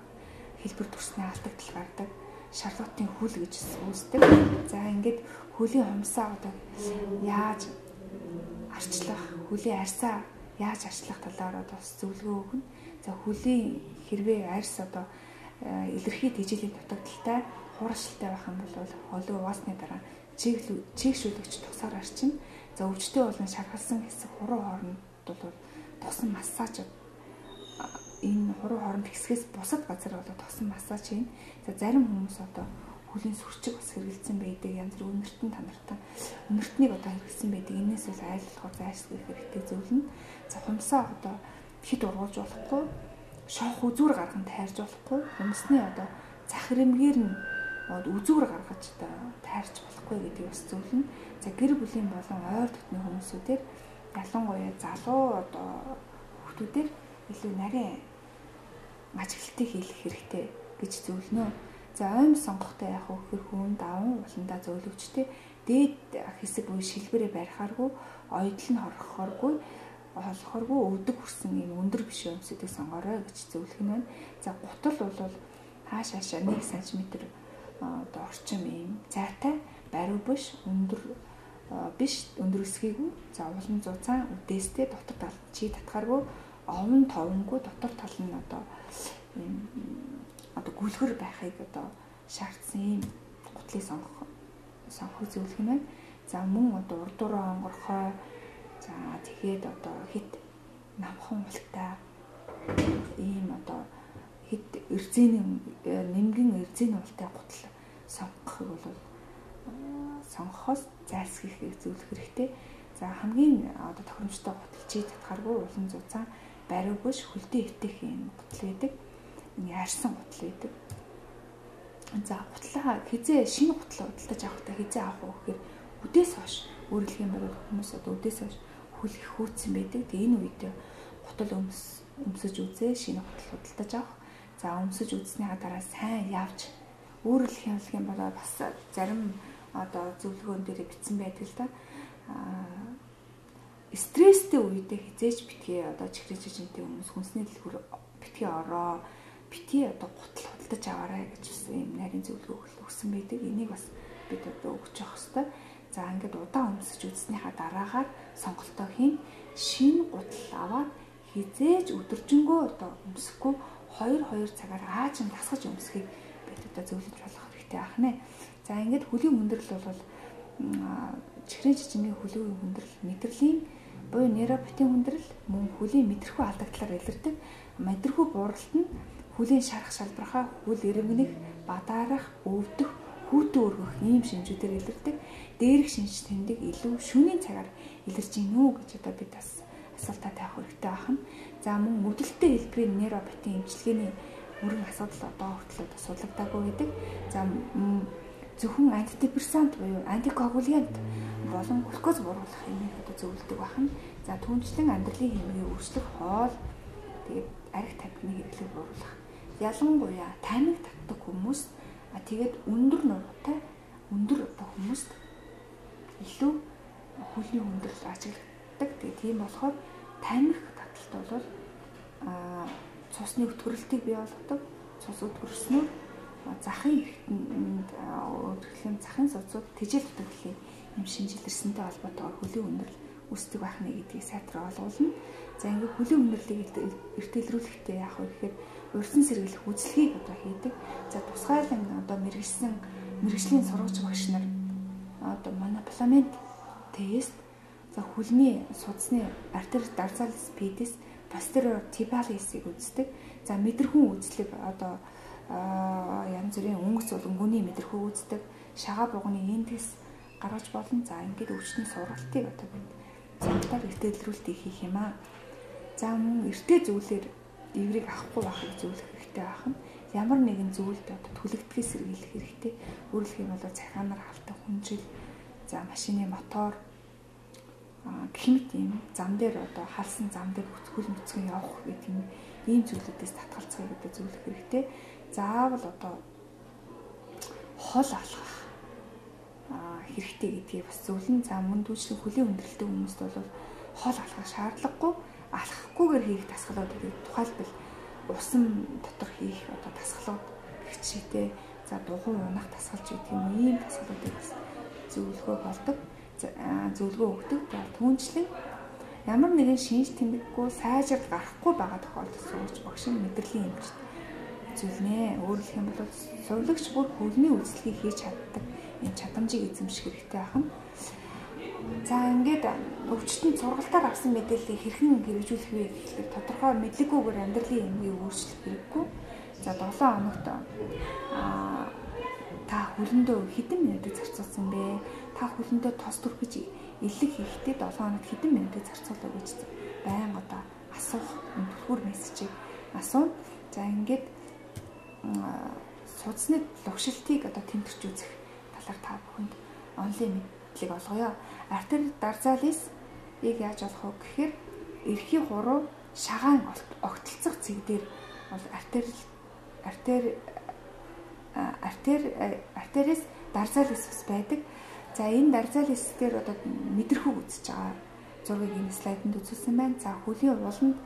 хэлбэр төрсний алдагдал гардаг. Шарлотын хүл гэж үүсдэг. За ингээд хөлийн хумсаа одоо яаж арчлах, хөлийн арьсаа яаж арчлах талаар бас зөвлөгөө өгнө. За хөлийн хэрвээ арьс одоо илэрхий тэжээлийн дутагдaltaй хууршилтай байх юм бол холио угаасны дараа чийгшүүлэгч тусаар арчина. За өвчтөй болон шаргалсан хэсэг хуруу хооронд бол тосон массаж энэ хуруу хооронд хэсгээс бусад газар болоо тосон массаж хийн. За зарим хүмүүс одоо хөлийн сүрчиг бас хэрэгэлсэн байдаг. Янз бүр өнөртөн танартаа өнөртнийг одоо хэрэгэлсэн байдаг. Энээс бол айлуулахаар зайлшгүй хэрэгтэй зөвлөнө. За хумсаа одоо хэд ургуулж болохгүй, шоох үзүүр гарган тайрж болохгүй, хумсны одоо зах ирэмгээр нь үзүүр гаргаж одоо тайрч болохгүй гэдгийг бас зөвлөнө. За гэр бүлийн болон ойр дотны хүмүүсүүдээр ялангуяа залуу одоо хүүхдүүдээр илүү нарийн ажиглалтыг хийх хэрэгтэй гэж зөвлөнө. За ойм сонгохтой яах вэ гэхээр хүн даван уландаа зөөлөвчтэй дээд хэсэг буй шилбэрээ барихааргүй, ойдол нь холхоргүй өвдөг хүрсэн юм өндөр биш өмсөдийг сонгоорой гэж зөвлөх нь байна. За гутал бол хааш 1 см одоо орчим юм зайтай бариу биш өндөр өсгийгүй. За улан зузаан үдээстэй дотор тал чи татхааргүй овн товнгүй дотор тал нь одоо гүлгэр байхыг одоо шаардсан юм гутлыг сонгох зөвлөх нь байна. За мөн одоо урдуураа онгорхой за тэгээд одоо хит намхан ултай ийм одоо хит нэмгэн эрзэний ултай гутал сонгохыг бол сонгохоос зайлсхийхийг зөвлөх хэрэгтэй. За хамгийн одоо тохиромжтой гутал чи татхааргүй улан зузаан бариу биш хөлдөө итэх юм гутал байдаг. Арьсан гутал байдаг. За гутлаа хизээ шинэ гутлаа худалдаж авахдаа хизээ авах вэ гэхээр үдээс хойш өөрөлдөх юм бол хүмүүс одоо үдээс хойш хөл их хөөцсөн байдаг. Тэгээ энэ үед гутал өмсөж үзээ шинэ гутал худалдаж авах. За өмсөж үзснийхаа дараа сайн явж өөрөлдөх юм бол бас зарим одоо зөвлөгөөн дээр бичсэн байдаг л да. Стресстэй үедээ хизээж битгий одоо чихрэж жинтэй хүмүүс хүнсний дэлгүүр битгий ороо битгий одоо гутал худалдаж аваарай гэж юм нарийн зөвлөгөө өгсөн байдаг. Энийг бас бид одоо өгч явах хэрэгтэй. За ингээд удаан өмсөж үзснийхаа дараагаар сонголтоо хийн. Шинэ гутал аваад хизээж өдөржингөө одоо өмсөхгүй 2 цагаар аажин тасгаж өмсөхийг бид одоо зөвлөж болох хэрэгтэй ахна. За ингээд хөлийн хүндрэл бол чихрийн жижигний хөлийн хүндрэл мэдрэлийн буюу нейропатийн хүндрэл мөн хөлийн мэдрэхүй алдагдлаар илэрдэг. Мэдрэхүй бууралт нь хөлийн шарах шалбархаа, хөл ирэмгэнэх, бадаарах, өвдөх, хүүтэн өргөх ийм шинжүүдээр илэрдэг. Дээрх шинж тэмдэг илүү шөнийн цагаар илэрч гинэ үү гэж одоо бид бас асуултаа тавих хэрэгтэй байна. За мөн өвдөлттэй хэлбэрийн нейропатийн эмчилгээний мөрөн асуудал одоо хүртэл судлагдаагүй байдаг. За зөвхөн антидепрессант буюу антикоагулянт болон глюкоз бууруулах хэмжээг одоо зөвлөдөг байна. За түүнчлэн амьдралын хэмжээг өөрчлөх хоол тэгээд арх тамхины хэрэглээг бууруулах. Ялангуяа тамхи татдаг хүмүүс тэгээд өндөр нуруутай одоо хүмүүст илүү хөлийн хүндрэл ажигладаг. Тэгээд тийм болохоор тамхи таталт бол цусны өтгөрлөлтийг бий болгодог. Цус өтгөрснөөр захын захын судсууд тэжээл дутагдлын юм шинжилэрсэнтэй холбоотойгоор хөлийн хүндрэл үүсдэг байх нэ гэдгийг сайтар олгуулна. За ингээд хөлийн үнэрлийг эртэлрүүлэхдээ яах вэ гэхээр урьдчилан сэргийлэх үзлэгийг одоо хийдэг. За тусгайлан одоо мэргэжлийн сургууч багш нар одоо монополамент тест, за хөлний судасны артерий дарзалис педис, постериор тибалисыг үздэг. За мэдрэхүүн үзлэг одоо янз бүрийн өнгөц улангууны мэдрэхүүн үздэг. Шагаа бугны индекс гаргаж болно. За ингээд өвчтний сургалтыг одоо бид цагдаар эртэлрүүлэлтийг хийх юм аа. За мөн эртээ зүйлээр эврийг авахгүй байхыг зөвлөх хэрэгтэй байх нь. Ямар нэгэн зүйлд одоо түлэгдэхийг сэргийлэх хэрэгтэй. Өөрөлдөх юм бол цахианаар халтах хүнжил, за машины мотор гэх мэт юм зам дээр одоо халсан зам дээр бүтгэл нүцгэн явах гэдэг юм ийм зүйлүүдээс татгалзахыг одоо зөвлөх хэрэгтэй. Заавал одоо хол алхах хэрэгтэй гэдгийг бас зөвлөн. За мөн дүүжлэг хөлийн өндөрлөлтөд хүмүүст бол хол алхах шаардлагагүй, алхахгүйгээр хийх дасгалууд гэдэг тухайлбал усан дотор хийх одоо дасгалууд гихчтэй, за дугуй унах дасгалж гэдэг юм ийм дасгалуудыг бас зөвлөгөө болдог, зөвлөгөө өгдөг. За түүнчлэн ямар нэгэн шинж тэмдэггүй сайжрал гарахгүй байгаа тохиолдолд сурч багш нь мэдрэлийн эмчт зүйлнэ. Өөрөлдөх юм бол сувлагч бүр хөлний үйлчлэгийг хийж чаддаг энэ чадамжийг эзэмших хэрэгтэй байна. За ингээд өвчтөнд сургалтаар авсан мэдээллийг хэрхэн хэрэгжүүлэх вэ гэхлээр тодорхой мэдлэггүйгээр амьдралын эмгийг өөрчлөх хэрэггүй. За 7 хоногт та хөлөндөө хэдэн минутыг зарцуулсан бэ? Та хөлөндөө тос түрхэж элэг хийхдээ 7 хоногт хэдэн минутыг зарцуулав гэж байнга одоо асуух түлхүүр мессежийг асууна. За ингээд судасны лугшилтыг одоо тэмдэрч үзэх талаар та бүхэнд онлайн мэдлэг олгоё. Артерий дарзалис яаж олох вэ гэхээр эрхийн хуруу шагаан огтлцох цэг дээр бол артерис дарзалис байдаг. За энэ дарзалис дээр одоо мэдрэхүүг үзэж байгаа зургийг энэ слайданд үзүүлсэн байна. За хөлийн ууланд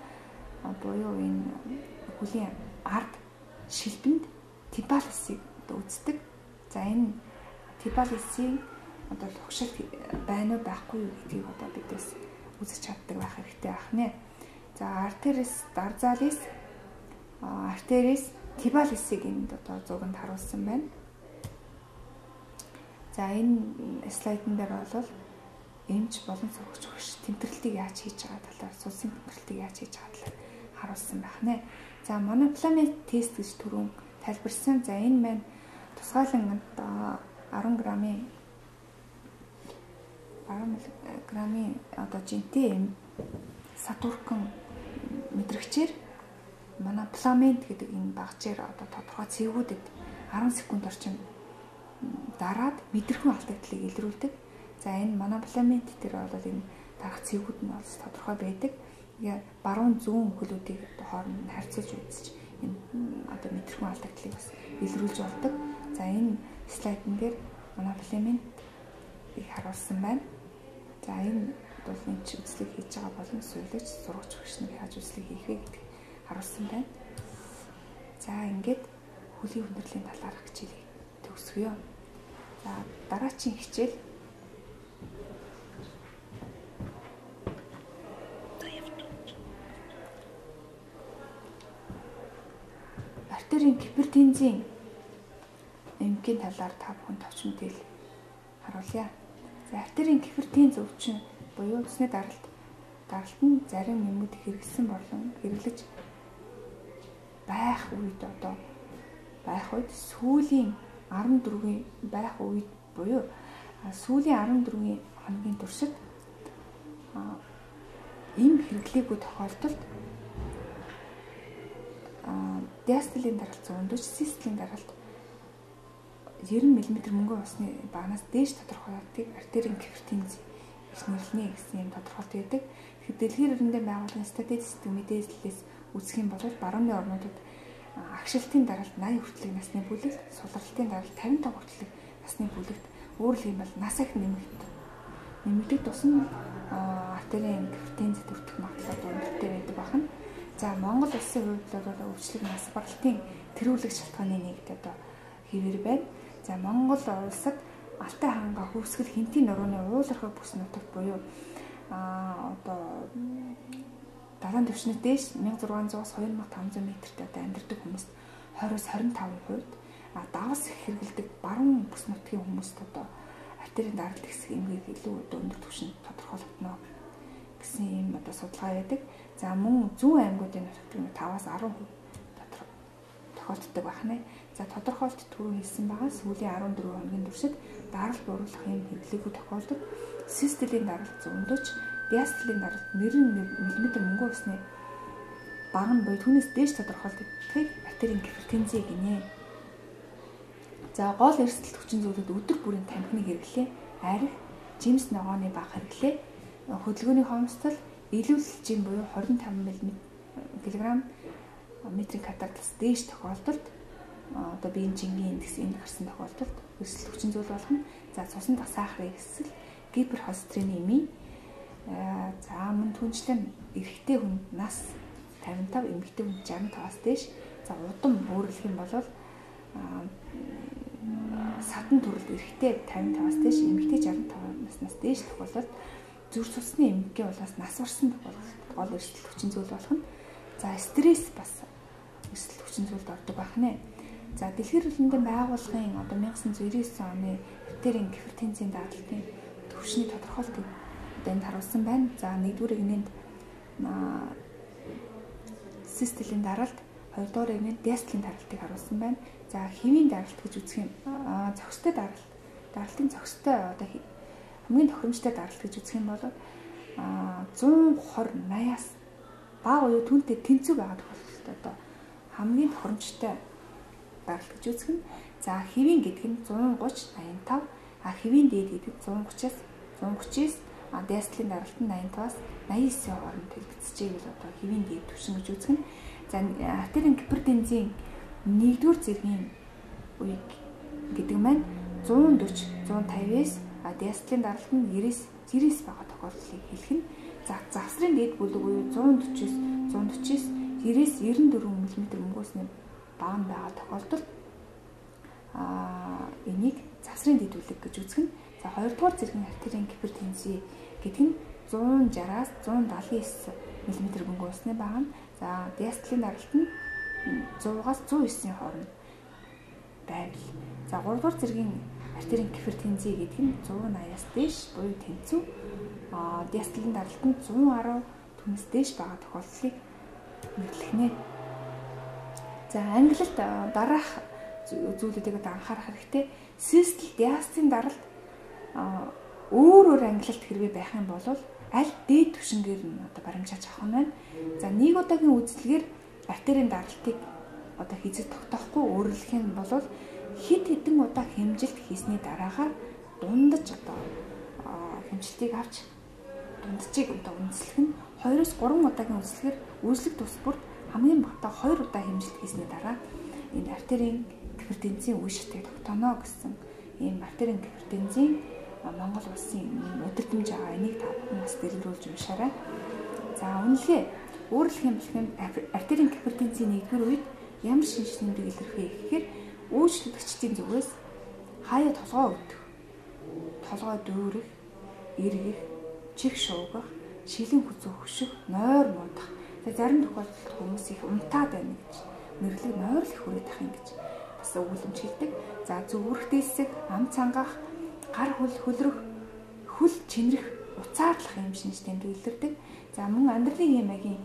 буюу энэ хөлийн ард шилбэнд тибалисыг одоо үздэг. За энэ тибалисыг одоо лугшилт байна уу байхгүй юу гэдгийг одоо бидээс үзэж чаддаг байх хэрэгтэй байна. За артерис дарзалис, артерис тибалисыг энд одоо зурганд харуулсан байна. За энэ слайдн дээр бол эмч болон сургагч багш тэмдэглэлтийг яаж хийж байгаа талаар, судсын тэмдэглэлтийг яаж хийж байгаа талаар харуулсан байна. За монополамент тест гэж түрүүн тайлбарсан. За энэ маань тусгайлан 10 грамын одоо жинтэй юм сатуркан мэдрэгчээр монополамент гэдэг энэ багжээр одоо тодорхой цэгүүдэд 10 секунд орчим дараад мэдрэхүүн алдагдлыг илрүүлдэг. За энэ монополамент дээр бол энэ дараах цэгүүд нь бол тодорхой байдаг. Тэгээ баруун зүүн хөлүүдийг хооронд нь харьцуулж үзэж энэ одоо мэдрэхүүн алдагдлыг бас илрүүлж болдог. За энэ слайдн дээр монополаментыг харуулсан байна. За энэ бол энэ үзлийг хийж байгаа болон сувилагч сургагч багш нар яаж үзлийг хийх вэ гэдгийг харуулсан байна. За ингээд хөлийн хүндрлийн талаарх хичээлийг төгсгөё. За дараагийн хичээл артерийн гипертензийн эмгийн талаар та бүхэн товч мэдээлэл харуулъя. За артерийн гипертенз өвчин буюу цусны даралт нь зарим нэмүүд хэрэглэсэн болон хэрэглэж байх үед сүүлийн 14-ийн байх үед буюу сүүлийн 14 хоногийн туршид эм хэрэглээгүй тохиолдолд диастолийн даралт 140, систолийн даралт 90 мм мөнгөн усны багнаас дээш тодорхойлолтыг артерийн гипертенз гэж нэрлэнэ гэсэн юм тодорхойлт байдаг. Тэгэхээр дэлхийн эрдэмтэн байгууллагын статистик мэдээллээс үзэх юм бол баруун орнуудад агшилтын даралт 80 хүртэлх насны бүлэгт, сулралтын даралт 55 хүртэлх насны бүлэгт өөрөлдөх юм бол нас их нэмэгдэх тусам артерийн гипертенз төрөх магадлал өндөртэй байдаг байна. За Монгол улсын хувьд бол өвчлөг нас баралтын тэрүүлэг шалтгааны нэгд одоо хэвээр байна. За Монгол улсад Алтай хаанга хөвсгөл хинтийн нурууны уулархаг бүс нутагт буюу одоо далайн түвшнээс дээш 1600-аас 2500 м-тэй одоо амьдардаг хүмүүст 20-25%, давас их хэрэгэлдэг баруун бүс нутгийн хүмүүст одоо артерийн даралт хэсэг эмгийг илүү одоо өндөр түвшинд тодорхойлогдно гэсэн юм одоо судалгаа байдаг. За мөн зүүн аймагуудын нутгийн 5-10% тохиолддог байна. За тодорхойлт түрүү хэлсэн байгаа сүүлийн 14 хоногийн туршид даралт бууруулах юм хэрэглээгүй тохиолдолд систолийн даралт 140, диастолийн даралт 90 мм мөнгөн усны бага нь буюу түүнээс дээш тодорхойлогдохыг артерийн гипертензи гинэ. За гол эрсдэл хүчин зүйлүүд өдөр бүрийн тамхины хэрэглээ, арх, жимс ногооны бага хэрэглээ, хөдөлгөөний хомсдол, илүүлэлжийн буюу 25 кг метрийн катартаас дээш тохиолдолд одоо биеийн жингийн индекс энд гарсан тохиолдолд эрсдэл хүчин зүйл болгоно. За цусны сахарын эсэл, гиперхолестеринемия, за мөн түнчлэн эрэгтэй хүнд нас 55, эмэгтэй хүнд 65-аас дээш. За удам өөрөлдөх юм бол садан төрөлд эрэгтэй 55-аас дээш, эмэгтэй 65 наснаас дээш тохиолдолд зүр цусны эмгэгний улаас нас барсан тохиолдолд гол эрсдэл хүчин зүйл болгоно. За стресс бас эрсдэл хүчин зүйлд ордог байна. За дэлхийн эрүүл мэндийн байгууллагын одоо 1999 оны артерийн гипертензийн даралтын түвшний тодорхойлтыг одоо энд харуулсан байна. За нэгдүгээр эгнээнд систолийн даралт, хоёрдугаар эгнээнд диастолийн даралтыг харуулсан байна. За хэвийн даралт гэж үзэх юм зохистой даралтын зохистой одоо хамгийн тохиромжтой даралт гэж үзэх юм бол 120-80-аас бага уу түнтэй тэнцүү байгаа тохиолдолд одоо хамгийн тохиромжтой даралт гэж үзэх нь. За хэвийн гэдэг нь 130-85, хэвийн дээд гэдэг 130-аас 139, диастолийн даралт нь 85-аас 89 хооронд хэлбэцжээ гэж одоо хэвийн дээд түвшин гэж үзэх нь. За артерийн гипертензийн 1-р зэргийн үеиг гэдэг маань 140-150-ээс диастолийн даралт нь 90-90 байгаа тохиолдлыг хэлэх нь. За завсрын дээд бүлэг буюу 140-149, 90-94 мм мөнгөн усны бага нь байгаа тохиолдолд энийг завсрын дээд бүлэг гэж үзэх нь. За хоёрдугаар зэргийн артерийн гипертензи гэдэг нь 160-аас 179 мм мөнгөн усны бага нь. За диастолийн даралт нь 100-аас 109-ийн хооронд байвал. За 3-р зэргийн артерийн гипертензи гэдэг нь 180-аас дээш буюу тэнцүү. Диастолийн даралт нь 110 түнэс дээш байгаа тохиолдлыг мэдлэгнэ. За ангилалт дараах зүйлүүдийг анхаарах хэрэгтэй. Систол, диастолийн даралт өөр ангилалт хэрвээ байх юм бол аль дээд түвшингээр нь одоо баримжааж авах нь байна. За нэг удаагийн үйлчлэгээр артерийн даралтыг одоо хизээ тогтоохгүй өөрчлөх юм бол хэд хэдэн удаа хэмжилт хийсний дараагаар дундаж одоо хэмжилтийг авч дунджийг одоо үндэслэх нь 2-3 удаагийн үйлчлэгээр үйлчлэг тус бүрд хамгийн багадаа 2 удаа хэмжилт хийсний дараа энэ артерийн гипертензийн үе шатыг тогтооно гэсэн ийм артерийн гипертензийн Монгол улсын удирдамж байгаа. Энийг та бүхэн бас дэлгэрүүлж уншаарай. За үнэлгээ өөрлөх юм болох юм артерийн гипертензийн 1-р үед ямар шинж тэмдэг илэрхий гэхээр үйлчлэгчдийн зүгээс хаяа толгой өвдөх, толгой дүүрэх, эргэх, чих шуугах, шилэн хүзүү хөшөх, нойр муудах. Зарим тохиолдолд хүмүүс их унтаад байна гэж нэрлэг нойр л их хүрээд ах юм гэж бас өгүүлэмж хэлдэг. За зүгүрх дээсэг, ам цангаах, гар хөлрөх, хөл чинрэх, уцаарлах юм шинж тэмдэг илэрдэг. За мөн амьдралын хэмээгийн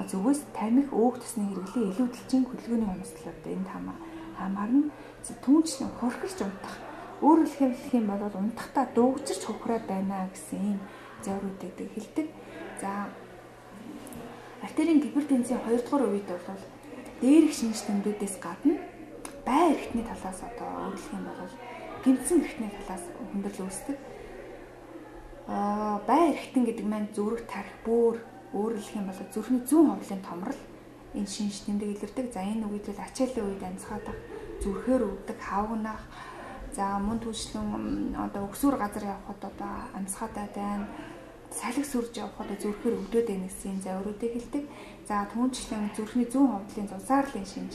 зүгээс тамхи, өөх тосны хэрэглээ илүүдэлжин хөдөлгөөний хомсдлоод энд хамаарна. Түүнчлэн хурхирч унтах. Өөрөөр хэлэх юм бол унтахдаа дуугчирч хөхрөөд байна гэсэн ийм зовруудыг хэлдэг. За артерийн гипертензийн 2-р үед бол дээрх шинж тэмдгүүдээс гадна бай эрхтний талаас одоо өөрөлдөх юм бол гэмтсэн эрхтний талаас хүндрэл үүсдэг. Бай эрхтэн гэдэг маань зүрх, тархи, бөөр өөрөлдөх юм бол зүрхний зүүн ховлын томрол энэ шинж тэмдэг илэрдэг. За энэ үед бол ачааллын үед амьсгаадах, зүрхээр өвдөг, хавгнах, за мөн түвшлэн одоо өксүр газар явхад одоо амьсгаатай байна. Салхи сүрж явхад зүрхээр өвдөд байна гэсэн завруудыг хэлдэг. За түүнчлэн зүрхний зүүн ховлын зузаарлын шинж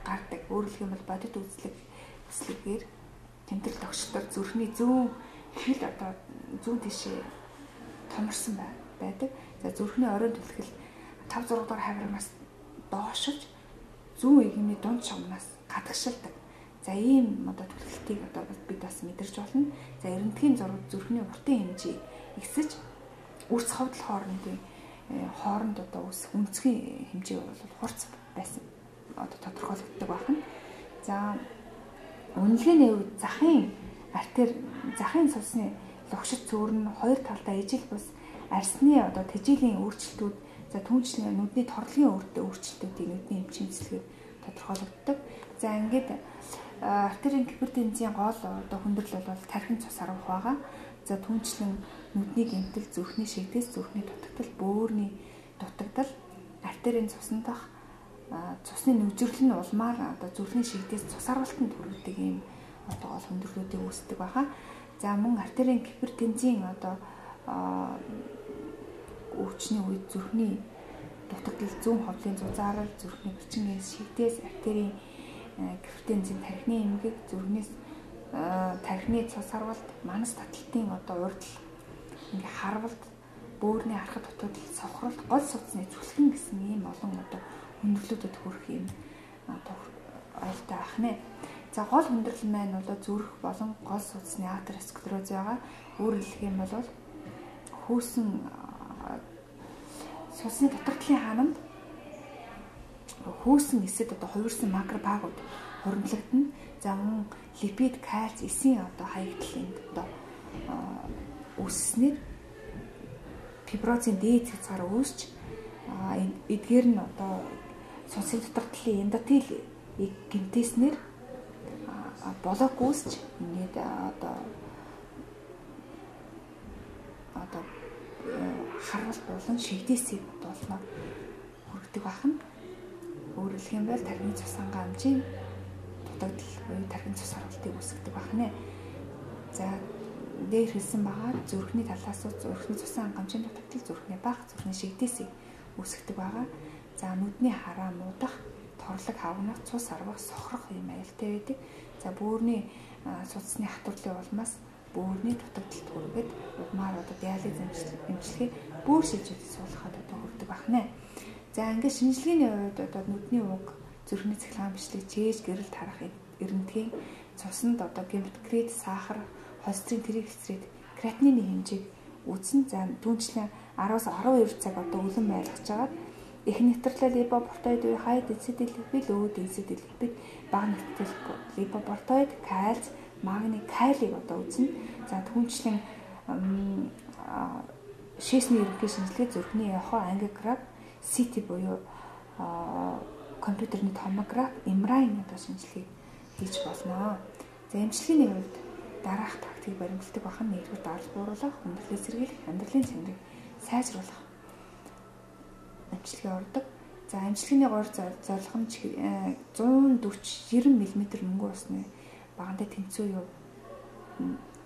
гардаг. Өөрөлдөх юм бол бодит үзлэгээр тэмдэг тогтчдоор зүрхний зүүн хил одоо зүүн тишээ томорсон байдаг. За зүрхний оройн түлхэл 5-6 дугаар хаврагнаас доошиж зүүн эгний дунд шогноос гадагшилдаг. За ийм одоо түлхэлтийг одоо бид бас мэдэрч болно. За эрентгийн зураг зүрхний уртын хэмжээ ихсэж үрс ховдол хооронд одоо үсэх үнцгийн хэмжээ бол хурц байсан одоо тодорхойлогддог байна. За үнэлгээний үед захын цусны лугшид цөөр нь хоёр талдаа ижил бус арсны одоо тэжээлийн өөрчлөлтүүд за түүнчлэн нүдний торлогийн өөрчлөлтүүдийн нүдний эмчимслэгийг тодорхойлогддог. За ингээд артерийн гипертензийн гол одоо хүндрэл бол тархин цус арга байгаа. За түүнчлэн нүдний гэмтэл, зүрхний шигдээс, зүрхний дутагдал, бөөрийн дутагдал, артерийн цусны дах цусны нүжрэл нь улмаар одоо зүрхний шигдээс цус аргалтанд хүргэдэг ийм одоо гол хүндрэлүүдийг үүсдэг байгаа. За мөн артерийн гипертензийн одоо өвчний үед зүрхний дутагдал, зүүн ховлын зузаарал, зүрхний бичгийн шигдээс, артерийн гипертензийн тархины эмгэг, зүрхнээс тархины цус аргалт, манас таталтын одоо урдл, ингээ харвалт, бөөрийн харахад дутагдал, сохролт, гол судасны зүлхэн гэсэн ийм олон одоо хүндрэлүүдэд хүрэх юм одоо аюултай байх нэ. За гол хүндрэл маань бол зүрх болон гол судасны атеросклероз байгаа. Өөрөөр хэлэх юм бол хөөсөн судасны дутагдлын хаамд хөөсөн эсэд одоо хувирсан макробагууд хуримтлагдана. За мөн липид, кальц, эсийн одоо хаягдлын одоо үүснээр фиброзын дээд хязгаар үүсч эдгээр нь одоо судасны дутагдлын эндотел гэмтээснээр блок үүсч ингээд одоо харвал болон шигдээсийг болно хүргэдэг байна. Өөрөөр хэлэх юм бол тархины цус хангамжийн дутагдал буюу тархины цус харвалтыг үүсгэдэг байна. За дээр хэлсэн байгаа зүрхний талаас зүрхний цусан хангамжийн дутагдал, зүрхний баг, зүрхний шигдээсийг үүсгэдэг байгаа. За нүдний хараа муудах, торлог хавнах, цус арвах, сохрох юм аюултай байдаг. За бөөрийн судасны хатварлын улмаас бөөрийн дутагдалд хүргээд улмаар одоо диализ эмчилгээ бөөр шилжүүлэлт суулгахад одоо хүрдэг байна. За ингээд шинжилгээний үед одоо нүдний уг, зүрхний цахилгаан бичлэг, чээж, гэрэлт харах эрентгийн цуснд одоо гемокрит, сахар, холестерин, тригглицерид, креатинины хэмжээг үзсэн. За түүнчлэн 10-аас 12 цаг одоо үлэн байлгаж байгаа. Их нэвтрэлээ липопротеид, хай дэнсити липид, лөө дэнсити липид, бага нэвтрэл липопротеид, кальц, магний, калийг одоо үзнэ. За түүнчлэн шээсний ерөнхий шинжилгээ зүрхний эхо ангиограф, CT буюу компьютерний томограф, MRI одоо шинжилгээг хийж болно. За эмчилгээний хувьд дараах тактик баримтлагдаг бахан нэгдүгээр дарал бууруулах, хүндрэлээ сэргийлэх, амьдралын чанарыг сайжруулах эмчилгээ ордог. За эмчилгээний гол зорилго нь 140-90 мм мөнгөн усны багантай тэнцүү юу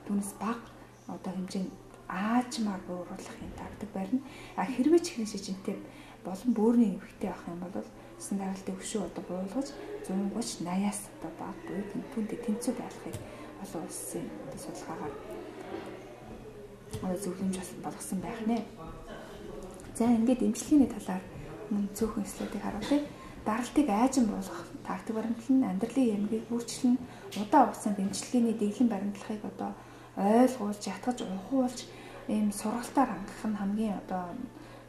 түүнээс бага одоо хэмжээнд аажмаар бууруулах юм тактик барина. А хэрвээ чихрийн шижинтэй болон бөөрийн эвхтэй авах юм бол стандарт өвшөө одоо буулгаж 130-80-аас одоо бага буюу түүнтэй тэнцүү байлгахыг олон улсын судалгаагаар зөвлөмж болгосон байх нэ. За ингээд эмчилгээний талаар цөөхөн слайдыг харуулъя. Даралтыг айжин буулгах тактик баримтлал нь амьдралын ямгийг бүрчлэн удаан хугацаанд эмчилгээний дэглэм баримтлагыг одоо ойлгуулж, ятгаж, ухуулж ийм сургалтаар хангах нь хамгийн одоо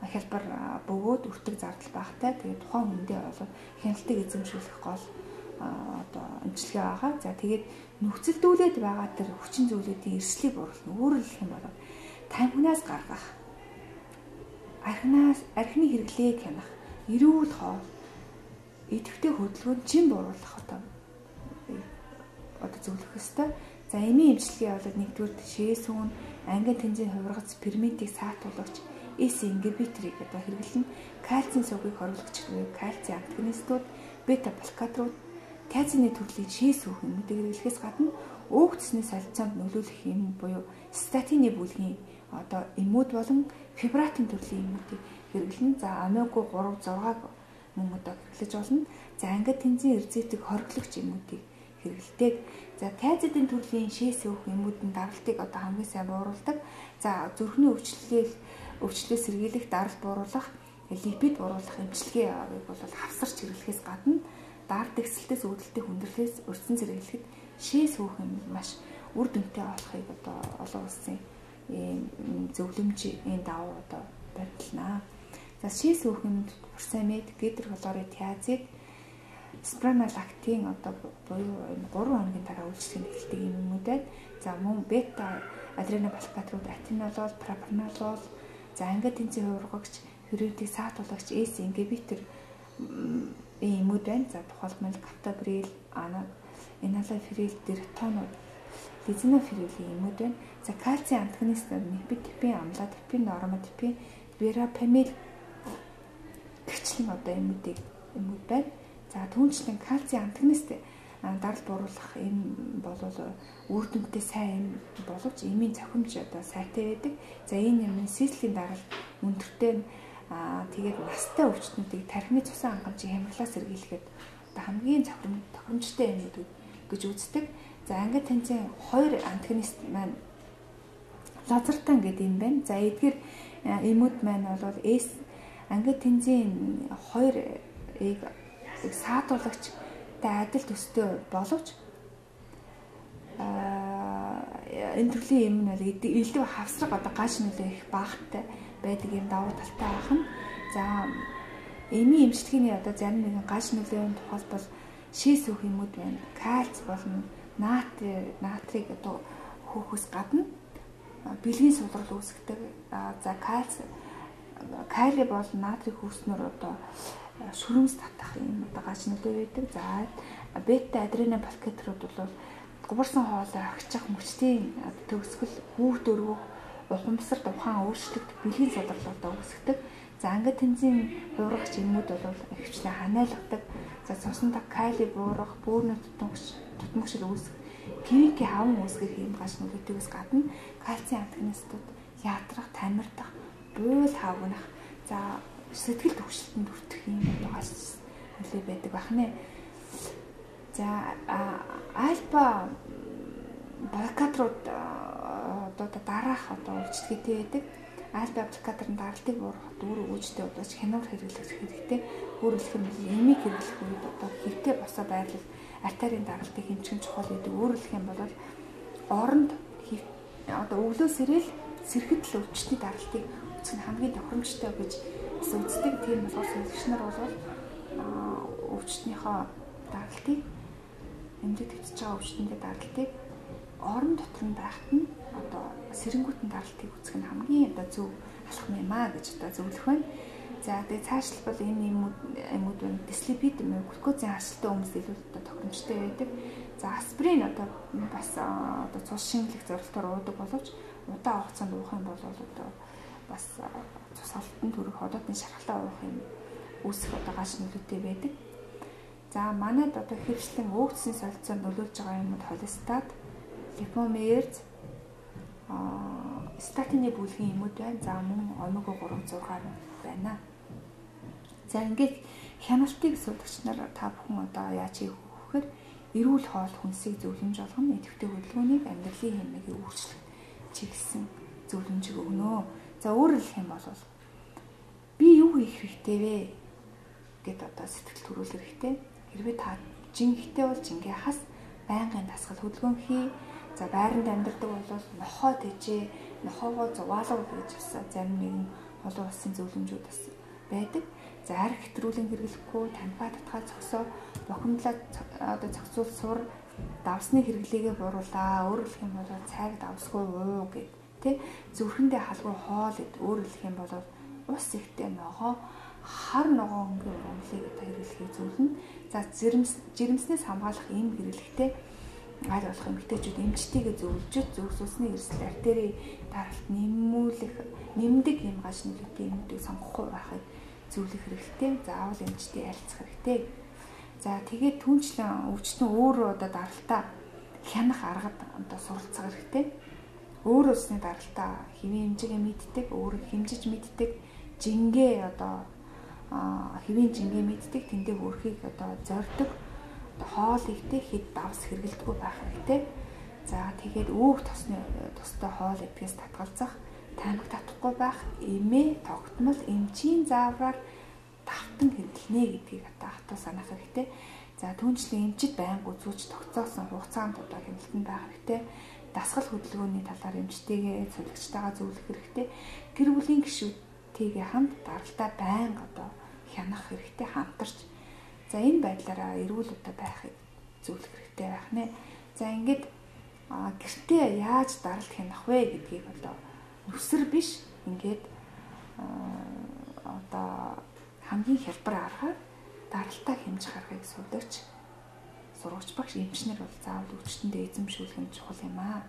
хялбар бөгөөд өртөг зардал багтай. Тэгээд тухайн хүндээ болоод хяналтыг эзэмшүүлэх гол одоо эмчилгээ байгаа. За тэгээд нөхцөлдүүлээд байгаа тэр хүчин зүйлүүдийн эрсдлийг бууруулна. Өөрөөр хэлэх юм бол тамхинаас гаргах, архины хэрэглээг хянах, эрүүл хоол, идэвхтэй хөдөлгөөнд чин бууруулах одоо зөвлөх ёстой. За эмийн эмчилгээ бол нэгдүгээр шээсүүн, ангин тэнцийн хувиргац, ферментийг саатуулагч, эс ингибиторыг одоо хэрэглэн кальцийн сувгийг хориглогч буюу кальцийн антагонистууд, бета блокаторууд, кальцины төрлийн шээсүүх юмнуудыг хэрэглэхээс гадна өөх цэсний солилцоонд нөлөөлөх юм буюу статины бүлгийн одоо эмүүд болон фибратын төрлийн юмнуудыг хэрэглэн. За омега 3, 6-г мөн одоо хэрэглэж болно. За ангид тэнцийн эрзэтийг хориглогч юмнуудыг хэрэгэлдэг. За тайзуудын төрлийн шээс өөх эмүүдэн даралтыг одоо хамгийн сайн бууруулдаг. За зүрхний өвчлөлөө сэргийлэх, даралт бууруулах, липид бууруулах эмчилгээг бол хавсарч хэрэглэхээс гадна даралт эксэлтээс үүдэлтэй хүндрэлээс өрсөн зэрэглэхэд шээс өөх юм маш үр дүнтэй болохыг одоо олон улсын зөвлөмжийн давуу одоо баримтлана. За шээс өөх юм фурсамид, гидрохлоротиазид, спранолактин одоо буюу 3 хоногийн дараа үйлчлэгийг эхэлдэг юмнууд байна. За мөн бета адренобалкатрууд, атинолол, пропранолол, за ангид тэнцвийн хуургагч, хөрөвдийг саатуулагч, эс ингибитор юмуд байна. За тухайлбал каптабрил, энолоферил, дертонууд, лизиноферилийн юмуд байна. За кальцийн антагонист, нипидипин, амлодипин, нормодипин, верапамил гэрчлэн одоо юмуд байна. За түүнчлэн кальцийн антагонист дарал бууруулах юм бол үр дүнтэй сайн юм боловч эмийн цохимж одоо сайтай байдаг. За энэ юм сислийн дарал өндөртэй тэгээд настай өвчтнүүдийг тархины цусан хангамжийн хямралаас сэргийлэхэд одоо хамгийн тохиромжтой юм гэж үздэг. За ангид тэнцэн 2 антагонист маань лазертан гэдэг юм байна. За эдгээр эмүүд маань бол ангид тэнцэн 2-ыг саатуулагчтай адил төстэй боловч энэ төрлийн юм нь бол элдв хавсраг одоо гаш нөлөө их багттай байдаг юм давуу талтай байх нь. За эмийн эмчилгээний одоо зарим нэгэн гаш нөлөөний тухайлбал шээс өөх юмуд байна. Кальц болон натрийг одоо хөөхөөс гадна бэлгийн судрал үүсгдэг. За кали бол натрийг хөөснөр одоо шүрмс татах юм одоо гаш нөлөө байдаг. За бета адренобалкатрууд бол губарсан хоолой агчих мөчтийн төгсгөл хүүхд өргөх ухамсарт ухаан өөрчлөлт бэлгийн судралуудаа үүсгдэг. За ангид тэнцвийн хуургагч юмуд бол ихэвчлэн ханиалгадаг. За цуснда кали буурах, бөөрнө тутмагшил үүсгэх, кивикийн хаван үүсгэх юм гаш нөлөөтэйгээс гадна кальцийн антагонистууд яатрах, тамирдах, буйл хавгнах, за сэтгэл төвшлөлтөнд хүртэх юм гаш нөлөө байдаг бахнэ. За альфа блокаторууд одоо дараах одоо үйлчлэгээтэй байдаг. Альфа блокаторын даралтыг бууруулахад үр өгөөжтэй удаач хянуур хэрэглэх хэрэгтэй. Өөрөлдөх юм бол эмийг хэрэглэх үед одоо хэвтэй босоо байрлал артерийн даралтыг хэмжих чухал гэдэг. Өөрөлдөх юм бол оронд одоо өглөө сэрэл сэрхэтэл өвчтний даралтыг үүсгэх нь хамгийн тохиромжтой гэж үздэг. Тийм болохоор сүүлэгч нар бол өвчтнийхөө даралтыг эмчит хэвчэж байгаа өвчтөндөө даралтыг орон дотор нь байхад нь одоо сэрэнгүүтэн даралтыг үүсгэх нь хамгийн одоо зөв алхам юм аа гэж одоо зөвлөх байна. За тэгээд цаашлбал энэ юмуд дислипид, глюкозын харшилтай хүмүүс илүү одоо тохиромжтой байдаг. За аспирин одоо бас одоо цус шингэлэх зорилтоор уудаг боловч удаан хугацаанд уух юм бол одоо бас цус алдсан төрөх одоодын шархлаа уух юм үүсэх одоо гаш нөлөөтэй байдаг. За манайд одоо хэвшлэн өөгцсийн солилцоонд нөлөөлж байгаа юмуд холестат, липомерз, статины бүлгийн юмуд байна. За мөн омега 3 6 байна. За ингээд хяналтыг суудагч нар та бүхэн одоо яаж хийх вэ гэхээр эрүүл хоол хүнсийг зөвлөмж болгоно, идэвхтэй хөдөлгөөнийг амьдралын хэмжээгээ өөрчлөх чиглэсэн зөвлөмжийг өгнө. За өөрөөр хэлэх юм бол би юу хийх хэрэгтэй вэ гэд одоо сэтгэл төрүүлэх хэрэгтэй. Хэрвээ та жинхтэй бол жингээ хас, байнгын дасгал хөдөлгөөн хий. За байранд амьдардаг бол нохоо тэжээ, нохоогоо зуваалга гэж бас зарим нэгэн олон улсын зөвлөмжүүд бас байдаг. За арх хэтрүүлэн хэрэглэхгүй, таньбаа татгаа цогсоо, бохимдлаа одоо зохицуул сур, давсны хэрэглээгээ бууруулаа. Өөрөөр хэлэх юм бол цайг давсгүй уу гэд тэ зүрхэндээ халгүй хоол гэд. Өөрөөр хэлэх юм бол ус ихтэй ногоо, хар ногоо өнгийн ургамлыг одоо хэрэглэхийг зөвлөнө. За жирэмснээс хамгаалах эм хэрэглэхтэй аль болох эмэгтэйчүүд эмчтэйгээ зөвлөж зүрх судасны эрсдэл артерийн даралт нэмдэг юм гаш нөлөөтэй юмуудыг сонгохгүй байхыг зөвлөх хэрэгтэй. Заавал эмчтэй ярилцах хэрэгтэй. За тэгээд түнчлэн өвчтөн өөрөө одоо даралтаа хянах аргад одоо суралцах хэрэгтэй. Өөр усны даралтаа хэвийн хэмжээгээ мэддэг, өөр хэмжиж мэддэг, жингээ одоо хэвийн жингээ мэддэг, тэндээ хөрхийг одоо зорддог. хоол ихтэй хэд давс хэргэлдэггүй байх хэрэгтэй. За тэгээд өөх тостой хоол идэгээс татгалзах, таймаг татахгүй байх, эмээ тогтмол эмчийн заавраар давтан хэрэглэнэ гэдгийг хатуу санах хэрэгтэй. За түүнчлэн эмчид байнга үзүүлж тогтцоосон хугацаанд хяналтанд байх хэрэгтэй. Дасгал хөдөлгөөний талаар эмчтэйгээ цуглагчтайгаа зөвлөх хэрэгтэй. Гэр бүлийн гишүүдтэйгээ хамт даралтаа байнга хянах хэрэгтэй, хамтарч. За энэ байдлаараа эрүүл байхыг зөвлөх хэрэгтэй байх нэ. За ингээд гэртээ яаж даралт хянах вэ гэдгийг нүсэр биш ингээд хамгийн хялбар аргаар даралтаа хэмжих аргыг сурлагч, сурагч багш, эмчнэр бол заавал өвчтөндөө эзэмшүүлэх нь чухал юм аа.